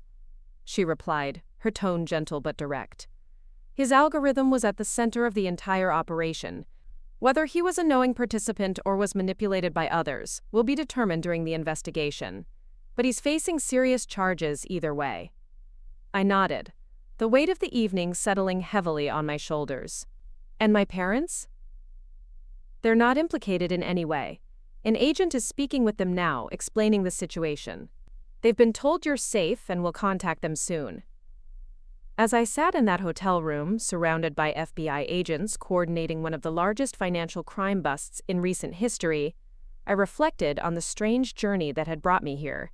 she replied, her tone gentle but direct. "His algorithm was at the center of the entire operation. Whether he was a knowing participant or was manipulated by others will be determined during the investigation. But he's facing serious charges either way." I nodded, the weight of the evening settling heavily on my shoulders. "And my parents?" "They're not implicated in any way. An agent is speaking with them now, explaining the situation. They've been told you're safe and will contact them soon." As I sat in that hotel room, surrounded by FBI agents coordinating one of the largest financial crime busts in recent history, I reflected on the strange journey that had brought me here.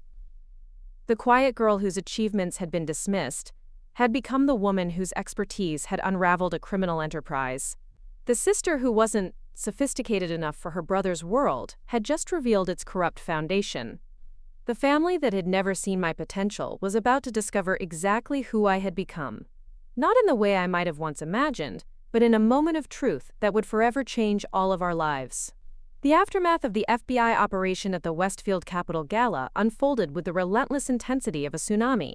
The quiet girl whose achievements had been dismissed had become the woman whose expertise had unraveled a criminal enterprise. The sister who wasn't sophisticated enough for her brother's world had just revealed its corrupt foundation. The family that had never seen my potential was about to discover exactly who I had become. Not in the way I might have once imagined, but in a moment of truth that would forever change all of our lives. The aftermath of the FBI operation at the Westfield Capitol Gala unfolded with the relentless intensity of a tsunami.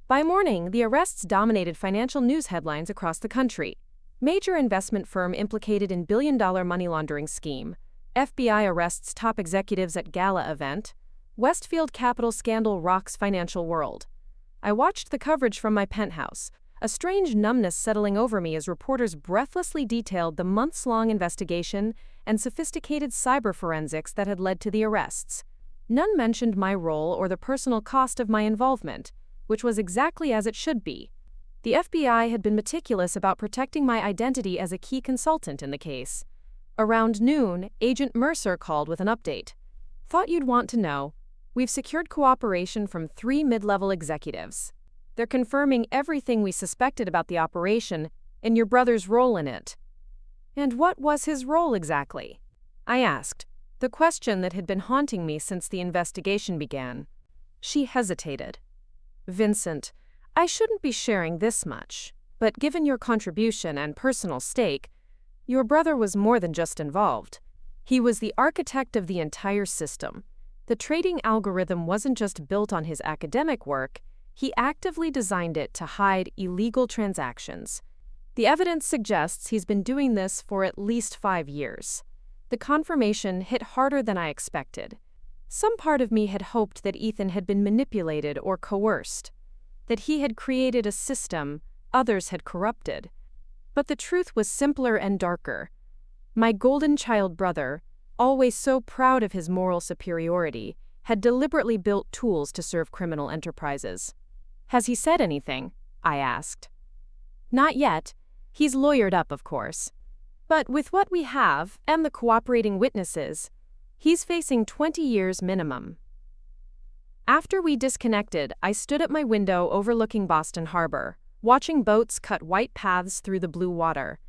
By morning, the arrests dominated financial news headlines across the country. Major investment firm implicated in billion-dollar money laundering scheme. FBI arrests top executives at gala event. Westfield Capitol scandal rocks financial world. I watched the coverage from my penthouse, a strange numbness settling over me as reporters breathlessly detailed the months-long investigation and sophisticated cyber forensics that had led to the arrests. None mentioned my role or the personal cost of my involvement, which was exactly as it should be. The FBI had been meticulous about protecting my identity as a key consultant in the case. Around noon, Agent Mercer called with an update. "Thought you'd want to know. We've secured cooperation from 3 mid-level executives. They're confirming everything we suspected about the operation and your brother's role in it." "And what was his role exactly?" I asked, the question that had been haunting me since the investigation began. She hesitated. "Vincent, I shouldn't be sharing this much, but given your contribution and personal stake, your brother was more than just involved. He was the architect of the entire system. The trading algorithm wasn't just built on his academic work, he actively designed it to hide illegal transactions. The evidence suggests he's been doing this for at least 5 years. The confirmation hit harder than I expected. Some part of me had hoped that Ethan had been manipulated or coerced, that he had created a system others had corrupted. But the truth was simpler and darker. My golden child brother, always so proud of his moral superiority, had deliberately built tools to serve criminal enterprises. "Has he said anything?" I asked. "Not yet. He's lawyered up, of course. But with what we have, and the cooperating witnesses, he's facing 20 years minimum." After we disconnected, I stood at my window overlooking Boston Harbor, watching boats cut white paths through the blue water.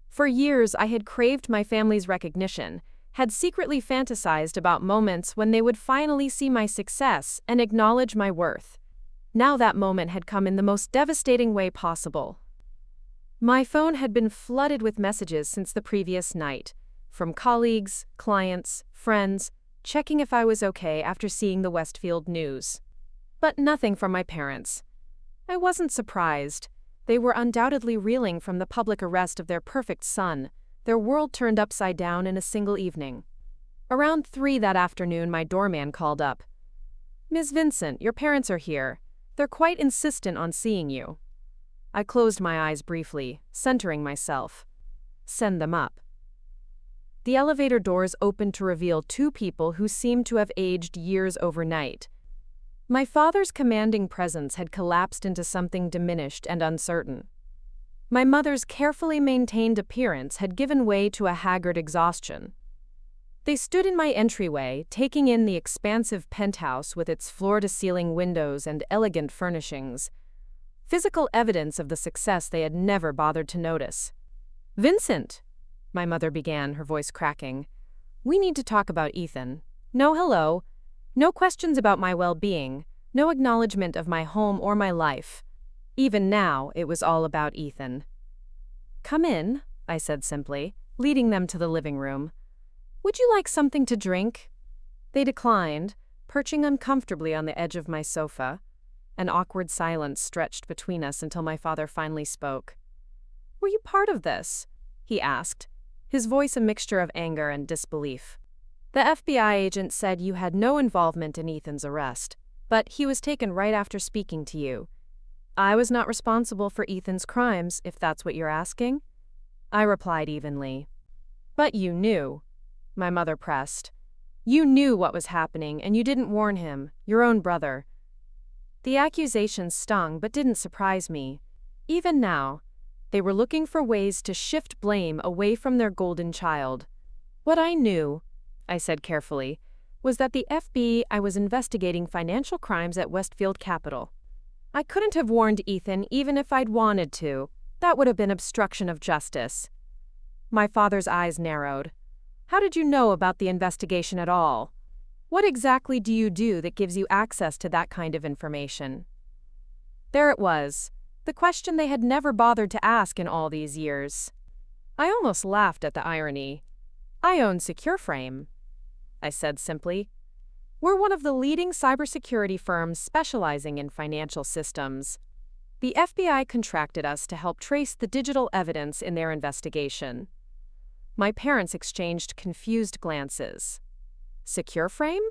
For years, I had craved my family's recognition, had secretly fantasized about moments when they would finally see my success and acknowledge my worth. Now that moment had come in the most devastating way possible. My phone had been flooded with messages since the previous night, from colleagues, clients, friends, checking if I was okay after seeing the Westfield news. But nothing from my parents. I wasn't surprised. They were undoubtedly reeling from the public arrest of their perfect son, their world turned upside down in a single evening. Around 3 that afternoon, my doorman called up. "Ms. Vincent, your parents are here. They're quite insistent on seeing you." I closed my eyes briefly, centering myself. Send them up. The elevator doors opened to reveal 2 people who seemed to have aged years overnight. My father's commanding presence had collapsed into something diminished and uncertain. My mother's carefully maintained appearance had given way to a haggard exhaustion. They stood in my entryway, taking in the expansive penthouse with its floor-to-ceiling windows and elegant furnishings, physical evidence of the success they had never bothered to notice. "Vincent," my mother began, her voice cracking, "we need to talk about Ethan. No hello, no questions about my well-being, no acknowledgement of my home or my life. Even now, it was all about Ethan." "Come in," I said simply, leading them to the living room. "Would you like something to drink?" They declined, perching uncomfortably on the edge of my sofa. An awkward silence stretched between us until my father finally spoke. "Were you part of this?" he asked, his voice a mixture of anger and disbelief. "The FBI agent said you had no involvement in Ethan's arrest, but he was taken right after speaking to you. I was not responsible for Ethan's crimes, if that's what you're asking." I replied evenly. "But you knew," my mother pressed. "You knew what was happening, and you didn't warn him, your own brother." The accusations stung but didn't surprise me. Even now, they were looking for ways to shift blame away from their golden child. "What I knew," I said carefully, "was that the FBI was investigating financial crimes at Westfield Capital. I couldn't have warned Ethan even if I'd wanted to. That would have been obstruction of justice." My father's eyes narrowed. "How did you know about the investigation at all? What exactly do you do that gives you access to that kind of information?" There it was, the question they had never bothered to ask in all these years. I almost laughed at the irony. "I own SecureFrame," I said simply. "We're one of the leading cybersecurity firms specializing in financial systems. The FBI contracted us to help trace the digital evidence in their investigation." My parents exchanged confused glances. "SecureFrame?"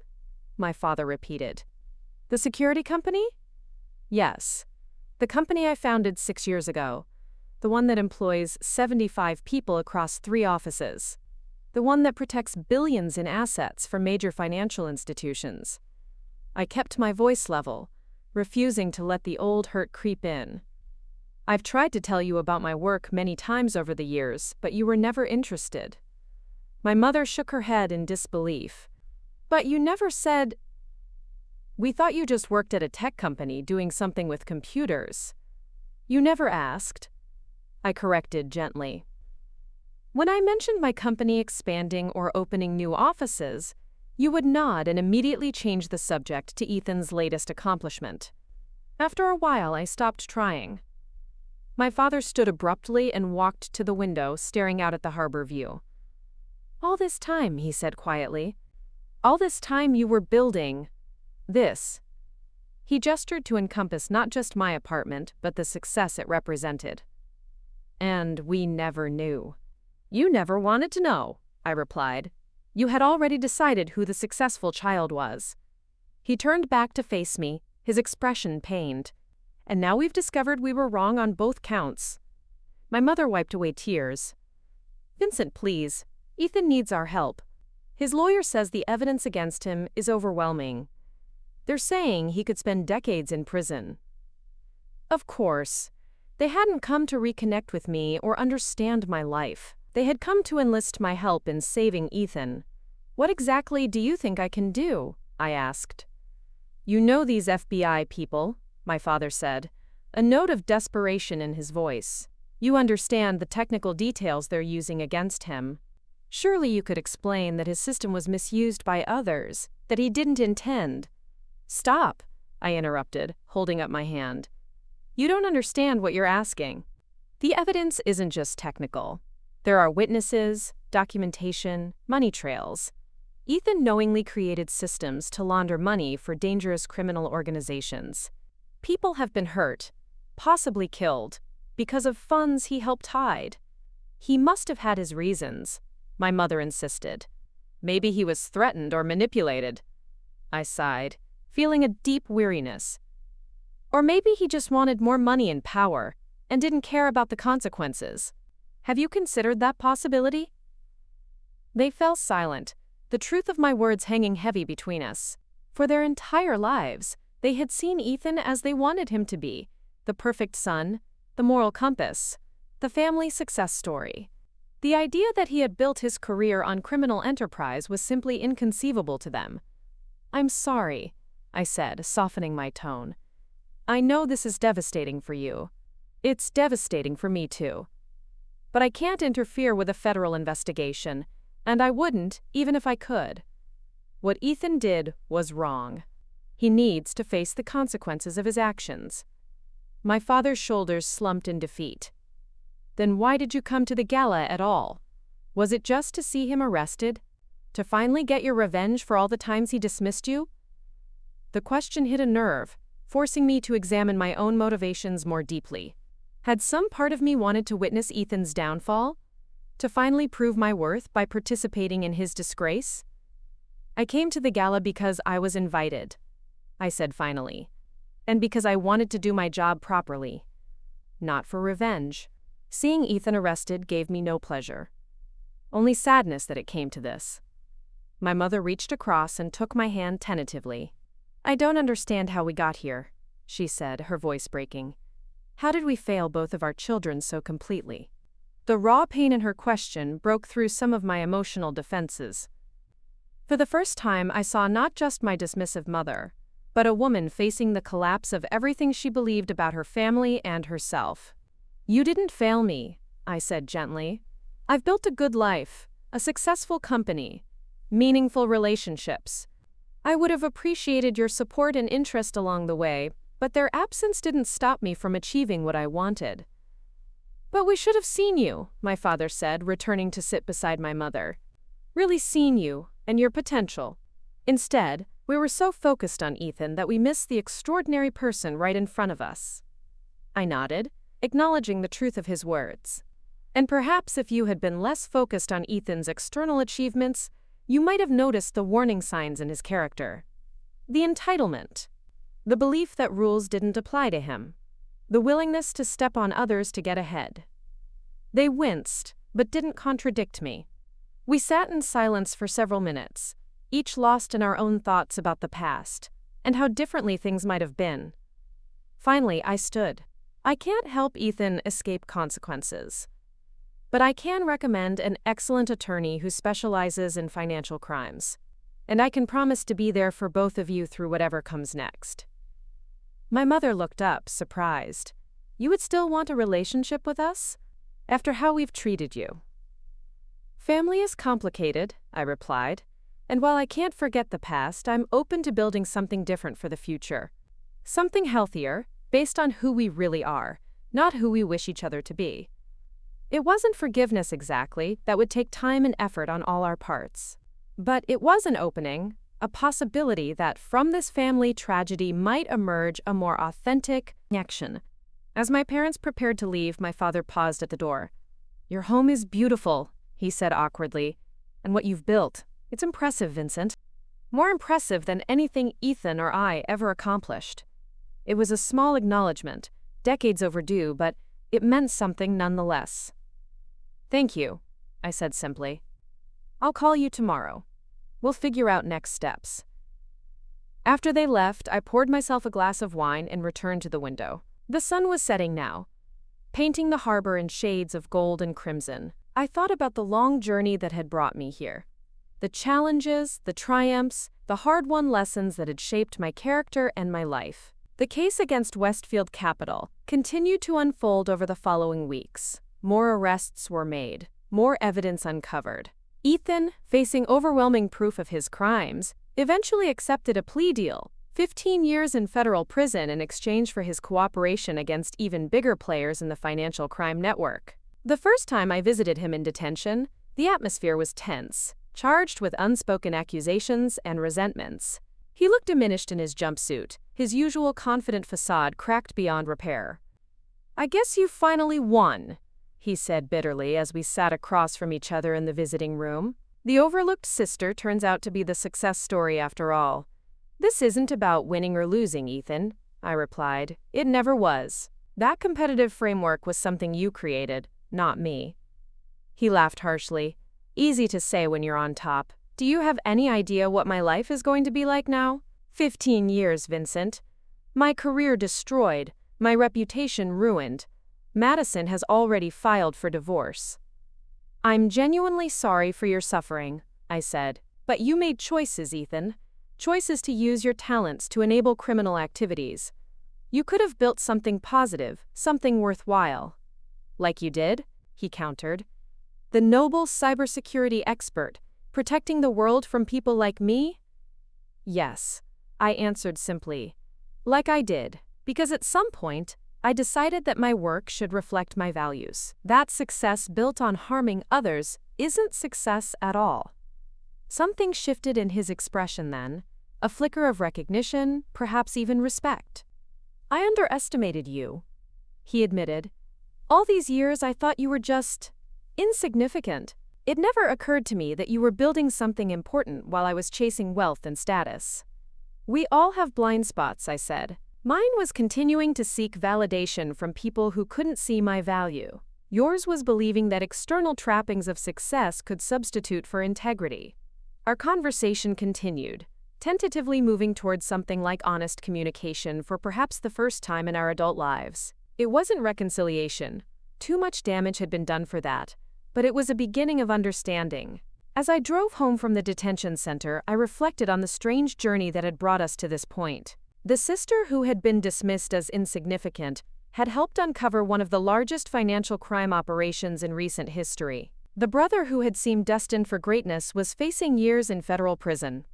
my father repeated. "The security company?" "Yes. The company I founded 6 years ago. The one that employs 75 people across 3 offices. The one that protects billions in assets for major financial institutions." I kept my voice level, refusing to let the old hurt creep in. "I've tried to tell you about my work many times over the years, but you were never interested." My mother shook her head in disbelief. "But you never said—" "We thought you just worked at a tech company doing something with computers." "You never asked," I corrected gently. "When I mentioned my company expanding or opening new offices, you would nod and immediately change the subject to Ethan's latest accomplishment. After a while, I stopped trying." My father stood abruptly and walked to the window, staring out at the harbor view. "All this time," he said quietly, "all this time you were building this." He gestured to encompass not just my apartment, but the success it represented. "And we never knew." "You never wanted to know," I replied. "You had already decided who the successful child was." He turned back to face me, his expression pained. "And now we've discovered we were wrong on both counts." My mother wiped away tears. "Vincent, please. Ethan needs our help. His lawyer says the evidence against him is overwhelming. They're saying he could spend decades in prison." Of course. They hadn't come to reconnect with me or understand my life. They had come to enlist my help in saving Ethan. "What exactly do you think I can do?" I asked. "You know these FBI people," my father said, a note of desperation in his voice. "You understand the technical details they're using against him. Surely you could explain that his system was misused by others, that he didn't intend." "Stop," I interrupted, holding up my hand. "You don't understand what you're asking. The evidence isn't just technical. There are witnesses, documentation, money trails. Ethan knowingly created systems to launder money for dangerous criminal organizations. People have been hurt, possibly killed, because of funds he helped hide. He must have had his reasons, my mother insisted. Maybe he was threatened or manipulated. I sighed, feeling a deep weariness. Or maybe he just wanted more money and power, and didn't care about the consequences. Have you considered that possibility? They fell silent, the truth of my words hanging heavy between us. For their entire lives, they had seen Ethan as they wanted him to be, the perfect son, the moral compass, the family success story. The idea that he had built his career on criminal enterprise was simply inconceivable to them. "I'm sorry," I said, softening my tone. "I know this is devastating for you. It's devastating for me too. But I can't interfere with a federal investigation, and I wouldn't, even if I could. What Ethan did was wrong. He needs to face the consequences of his actions." My father's shoulders slumped in defeat. "Then why did you come to the gala at all? Was it just to see him arrested? To finally get your revenge for all the times he dismissed you?" The question hit a nerve, forcing me to examine my own motivations more deeply. Had some part of me wanted to witness Ethan's downfall? To finally prove my worth by participating in his disgrace? "I came to the gala because I was invited," I said finally. "And because I wanted to do my job properly. Not for revenge. Seeing Ethan arrested gave me no pleasure. Only sadness that it came to this." My mother reached across and took my hand tentatively. "I don't understand how we got here," she said, her voice breaking. "How did we fail both of our children so completely?" The raw pain in her question broke through some of my emotional defenses. For the first time, I saw not just my dismissive mother, but a woman facing the collapse of everything she believed about her family and herself. "You didn't fail me," I said gently. "I've built a good life, a successful company, meaningful relationships. I would have appreciated your support and interest along the way, but their absence didn't stop me from achieving what I wanted." "But we should have seen you," my father said, returning to sit beside my mother. "Really seen you and your potential. Instead, we were so focused on Ethan that we missed the extraordinary person right in front of us." I nodded, acknowledging the truth of his words. "And perhaps if you had been less focused on Ethan's external achievements, you might have noticed the warning signs in his character. The entitlement. The belief that rules didn't apply to him. The willingness to step on others to get ahead." They winced, but didn't contradict me. We sat in silence for several minutes, each lost in our own thoughts about the past, and how differently things might have been. Finally, I stood. "I can't help Ethan escape consequences. But I can recommend an excellent attorney who specializes in financial crimes. And I can promise to be there for both of you through whatever comes next." My mother looked up, surprised. "You would still want a relationship with us? After how we've treated you?" "Family is complicated," I replied. "And while I can't forget the past, I'm open to building something different for the future. Something healthier, based on who we really are, not who we wish each other to be." It wasn't forgiveness exactly, that would take time and effort on all our parts. But it was an opening, a possibility that from this family tragedy might emerge a more authentic connection. As my parents prepared to leave, my father paused at the door. "Your home is beautiful," he said awkwardly. "And what you've built, it's impressive, Vincent. More impressive than anything Ethan or I ever accomplished." It was a small acknowledgement, decades overdue, but it meant something nonetheless. "Thank you," I said simply. "I'll call you tomorrow. We'll figure out next steps." After they left, I poured myself a glass of wine and returned to the window. The sun was setting now, painting the harbor in shades of gold and crimson. I thought about the long journey that had brought me here. The challenges, the triumphs, the hard-won lessons that had shaped my character and my life. The case against Westfield Capital continued to unfold over the following weeks. More arrests were made, more evidence uncovered. Ethan, facing overwhelming proof of his crimes, eventually accepted a plea deal, 15 years in federal prison in exchange for his cooperation against even bigger players in the financial crime network. The first time I visited him in detention, the atmosphere was tense, charged with unspoken accusations and resentments. He looked diminished in his jumpsuit, his usual confident facade cracked beyond repair. "I guess you finally won," he said bitterly as we sat across from each other in the visiting room. "The overlooked sister turns out to be the success story after all." "This isn't about winning or losing, Ethan," I replied. "It never was. That competitive framework was something you created, not me." He laughed harshly. "Easy to say when you're on top. Do you have any idea what my life is going to be like now? 15 years, Vincent. My career destroyed, my reputation ruined. Madison has already filed for divorce." "I'm genuinely sorry for your suffering," I said. "But you made choices, Ethan. Choices to use your talents to enable criminal activities. You could have built something positive, something worthwhile." "Like you did?" he countered. "The noble cybersecurity expert, protecting the world from people like me?" "Yes," I answered simply. "Like I did, because at some point, I decided that my work should reflect my values. That success built on harming others isn't success at all." Something shifted in his expression then, a flicker of recognition, perhaps even respect. "I underestimated you," he admitted. "All these years I thought you were just insignificant. It never occurred to me that you were building something important while I was chasing wealth and status." "We all have blind spots," I said. "Mine was continuing to seek validation from people who couldn't see my value. Yours was believing that external trappings of success could substitute for integrity." Our conversation continued, tentatively moving towards something like honest communication for perhaps the first time in our adult lives. It wasn't reconciliation. Too much damage had been done for that. But it was a beginning of understanding. As I drove home from the detention center, I reflected on the strange journey that had brought us to this point. The sister who had been dismissed as insignificant had helped uncover one of the largest financial crime operations in recent history. The brother who had seemed destined for greatness was facing years in federal prison.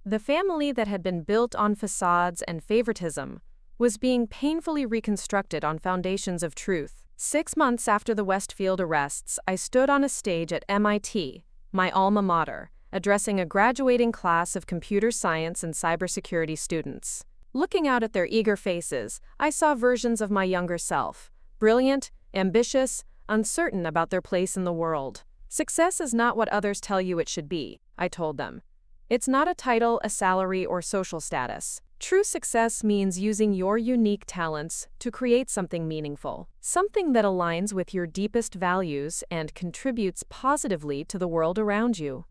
The family that had been built on facades and favoritism was being painfully reconstructed on foundations of truth. 6 months after the Westfield arrests, I stood on a stage at MIT, my alma mater, addressing a graduating class of computer science and cybersecurity students. Looking out at their eager faces, I saw versions of my younger self, brilliant, ambitious, uncertain about their place in the world. "Success is not what others tell you it should be," I told them. "It's not a title, a salary, or social status. True success means using your unique talents to create something meaningful, something that aligns with your deepest values and contributes positively to the world around you."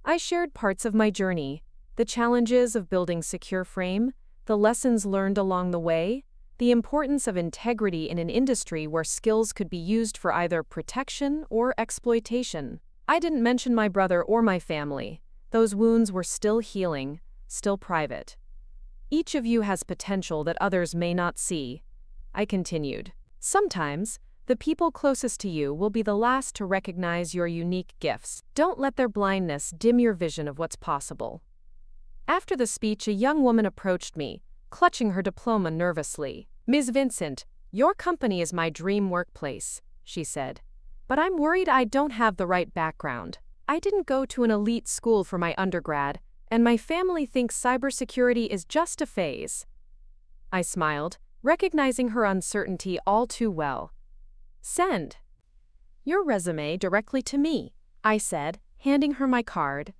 I shared parts of my journey, the challenges of building secure frame, the lessons learned along the way, the importance of integrity in an industry where skills could be used for either protection or exploitation. I didn't mention my brother or my family. Those wounds were still healing, still private. "Each of you has potential that others may not see," I continued. "Sometimes, the people closest to you will be the last to recognize your unique gifts. Don't let their blindness dim your vision of what's possible." After the speech, a young woman approached me, clutching her diploma nervously. "Ms. Vincent, your company is my dream workplace," she said. "But I'm worried I don't have the right background. I didn't go to an elite school for my undergrad, and my family thinks cybersecurity is just a phase." I smiled, recognizing her uncertainty all too well. "Send your resume directly to me," I said, handing her my card.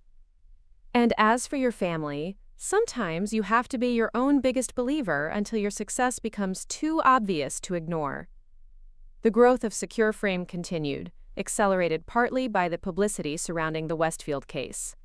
"And as for your family, sometimes you have to be your own biggest believer until your success becomes too obvious to ignore." The growth of Secure Frame continued, accelerated partly by the publicity surrounding the Westfield case.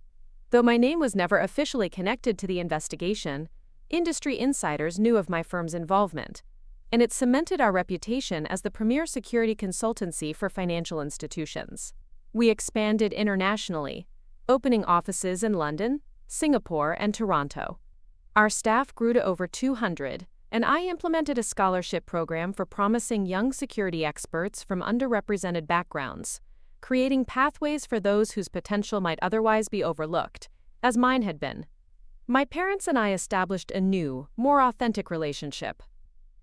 Though my name was never officially connected to the investigation, industry insiders knew of my firm's involvement, and it cemented our reputation as the premier security consultancy for financial institutions. We expanded internationally, opening offices in London, Singapore, and Toronto. Our staff grew to over 200, and I implemented a scholarship program for promising young security experts from underrepresented backgrounds, creating pathways for those whose potential might otherwise be overlooked, as mine had been. My parents and I established a new, more authentic relationship.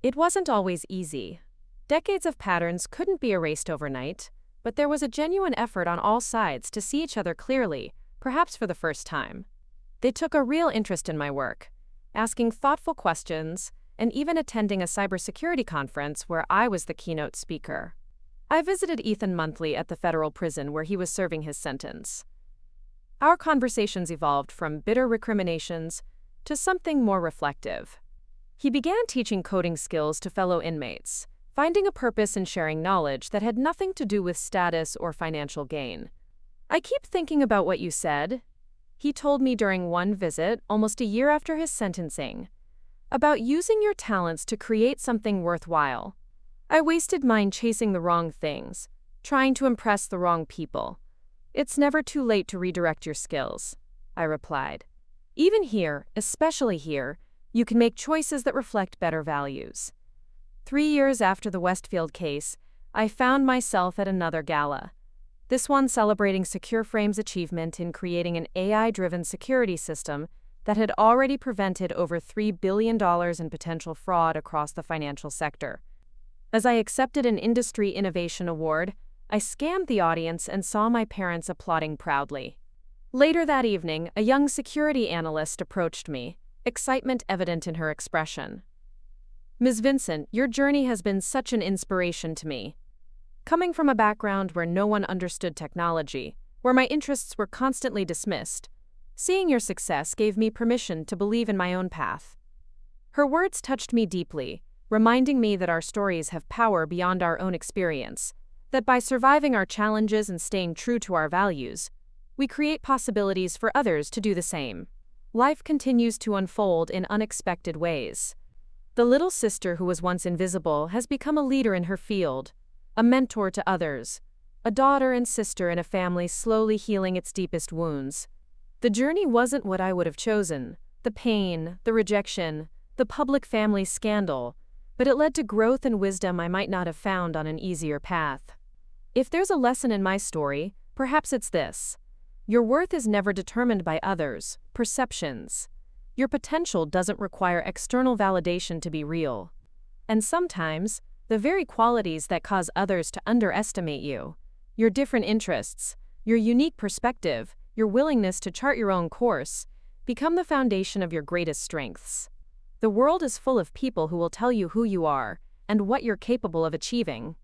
It wasn't always easy. Decades of patterns couldn't be erased overnight, but there was a genuine effort on all sides to see each other clearly, perhaps for the first time. They took a real interest in my work, asking thoughtful questions and even attending a cybersecurity conference where I was the keynote speaker. I visited Ethan monthly at the federal prison where he was serving his sentence. Our conversations evolved from bitter recriminations to something more reflective. He began teaching coding skills to fellow inmates, finding a purpose in sharing knowledge that had nothing to do with status or financial gain. "I keep thinking about what you said," he told me during one visit, almost a year after his sentencing, "about using your talents to create something worthwhile. I wasted mine chasing the wrong things, trying to impress the wrong people. It's never too late to redirect your skills," I replied. "Even here, especially here, you can make choices that reflect better values." 3 years after the Westfield case, I found myself at another gala. This one celebrating SecureFrame's achievement in creating an AI-driven security system that had already prevented over $3 billion in potential fraud across the financial sector. As I accepted an Industry Innovation Award, I scanned the audience and saw my parents applauding proudly. Later that evening, a young security analyst approached me, excitement evident in her expression. "Ms. Vincent, your journey has been such an inspiration to me. Coming from a background where no one understood technology, where my interests were constantly dismissed, seeing your success gave me permission to believe in my own path." Her words touched me deeply, reminding me that our stories have power beyond our own experience, that by surviving our challenges and staying true to our values, we create possibilities for others to do the same. Life continues to unfold in unexpected ways. The little sister who was once invisible has become a leader in her field, a mentor to others, a daughter and sister in a family slowly healing its deepest wounds. The journey wasn't what I would have chosen, the pain, the rejection, the public family scandal, but it led to growth and wisdom I might not have found on an easier path. If there's a lesson in my story, perhaps it's this: your worth is never determined by others' perceptions. Your potential doesn't require external validation to be real. And sometimes, the very qualities that cause others to underestimate you, your different interests, your unique perspective, your willingness to chart your own course, become the foundation of your greatest strengths. The world is full of people who will tell you who you are and what you're capable of achieving.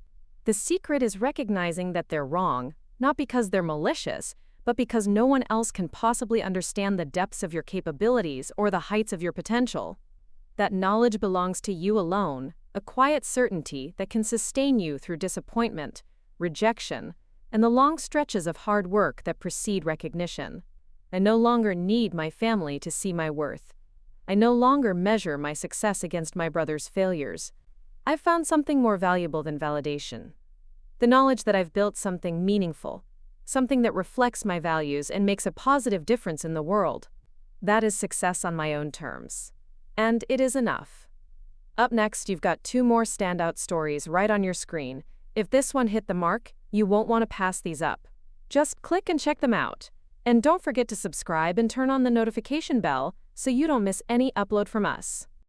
The secret is recognizing that they're wrong, not because they're malicious, but because no one else can possibly understand the depths of your capabilities or the heights of your potential. That knowledge belongs to you alone, a quiet certainty that can sustain you through disappointment, rejection, and the long stretches of hard work that precede recognition. I no longer need my family to see my worth. I no longer measure my success against my brother's failures. I've found something more valuable than validation. The knowledge that I've built something meaningful, something that reflects my values and makes a positive difference in the world. That is success on my own terms. And it is enough. Up next, you've got 2 more standout stories right on your screen. If this one hit the mark, you won't want to pass these up. Just click and check them out. And don't forget to subscribe and turn on the notification bell so you don't miss any upload from us.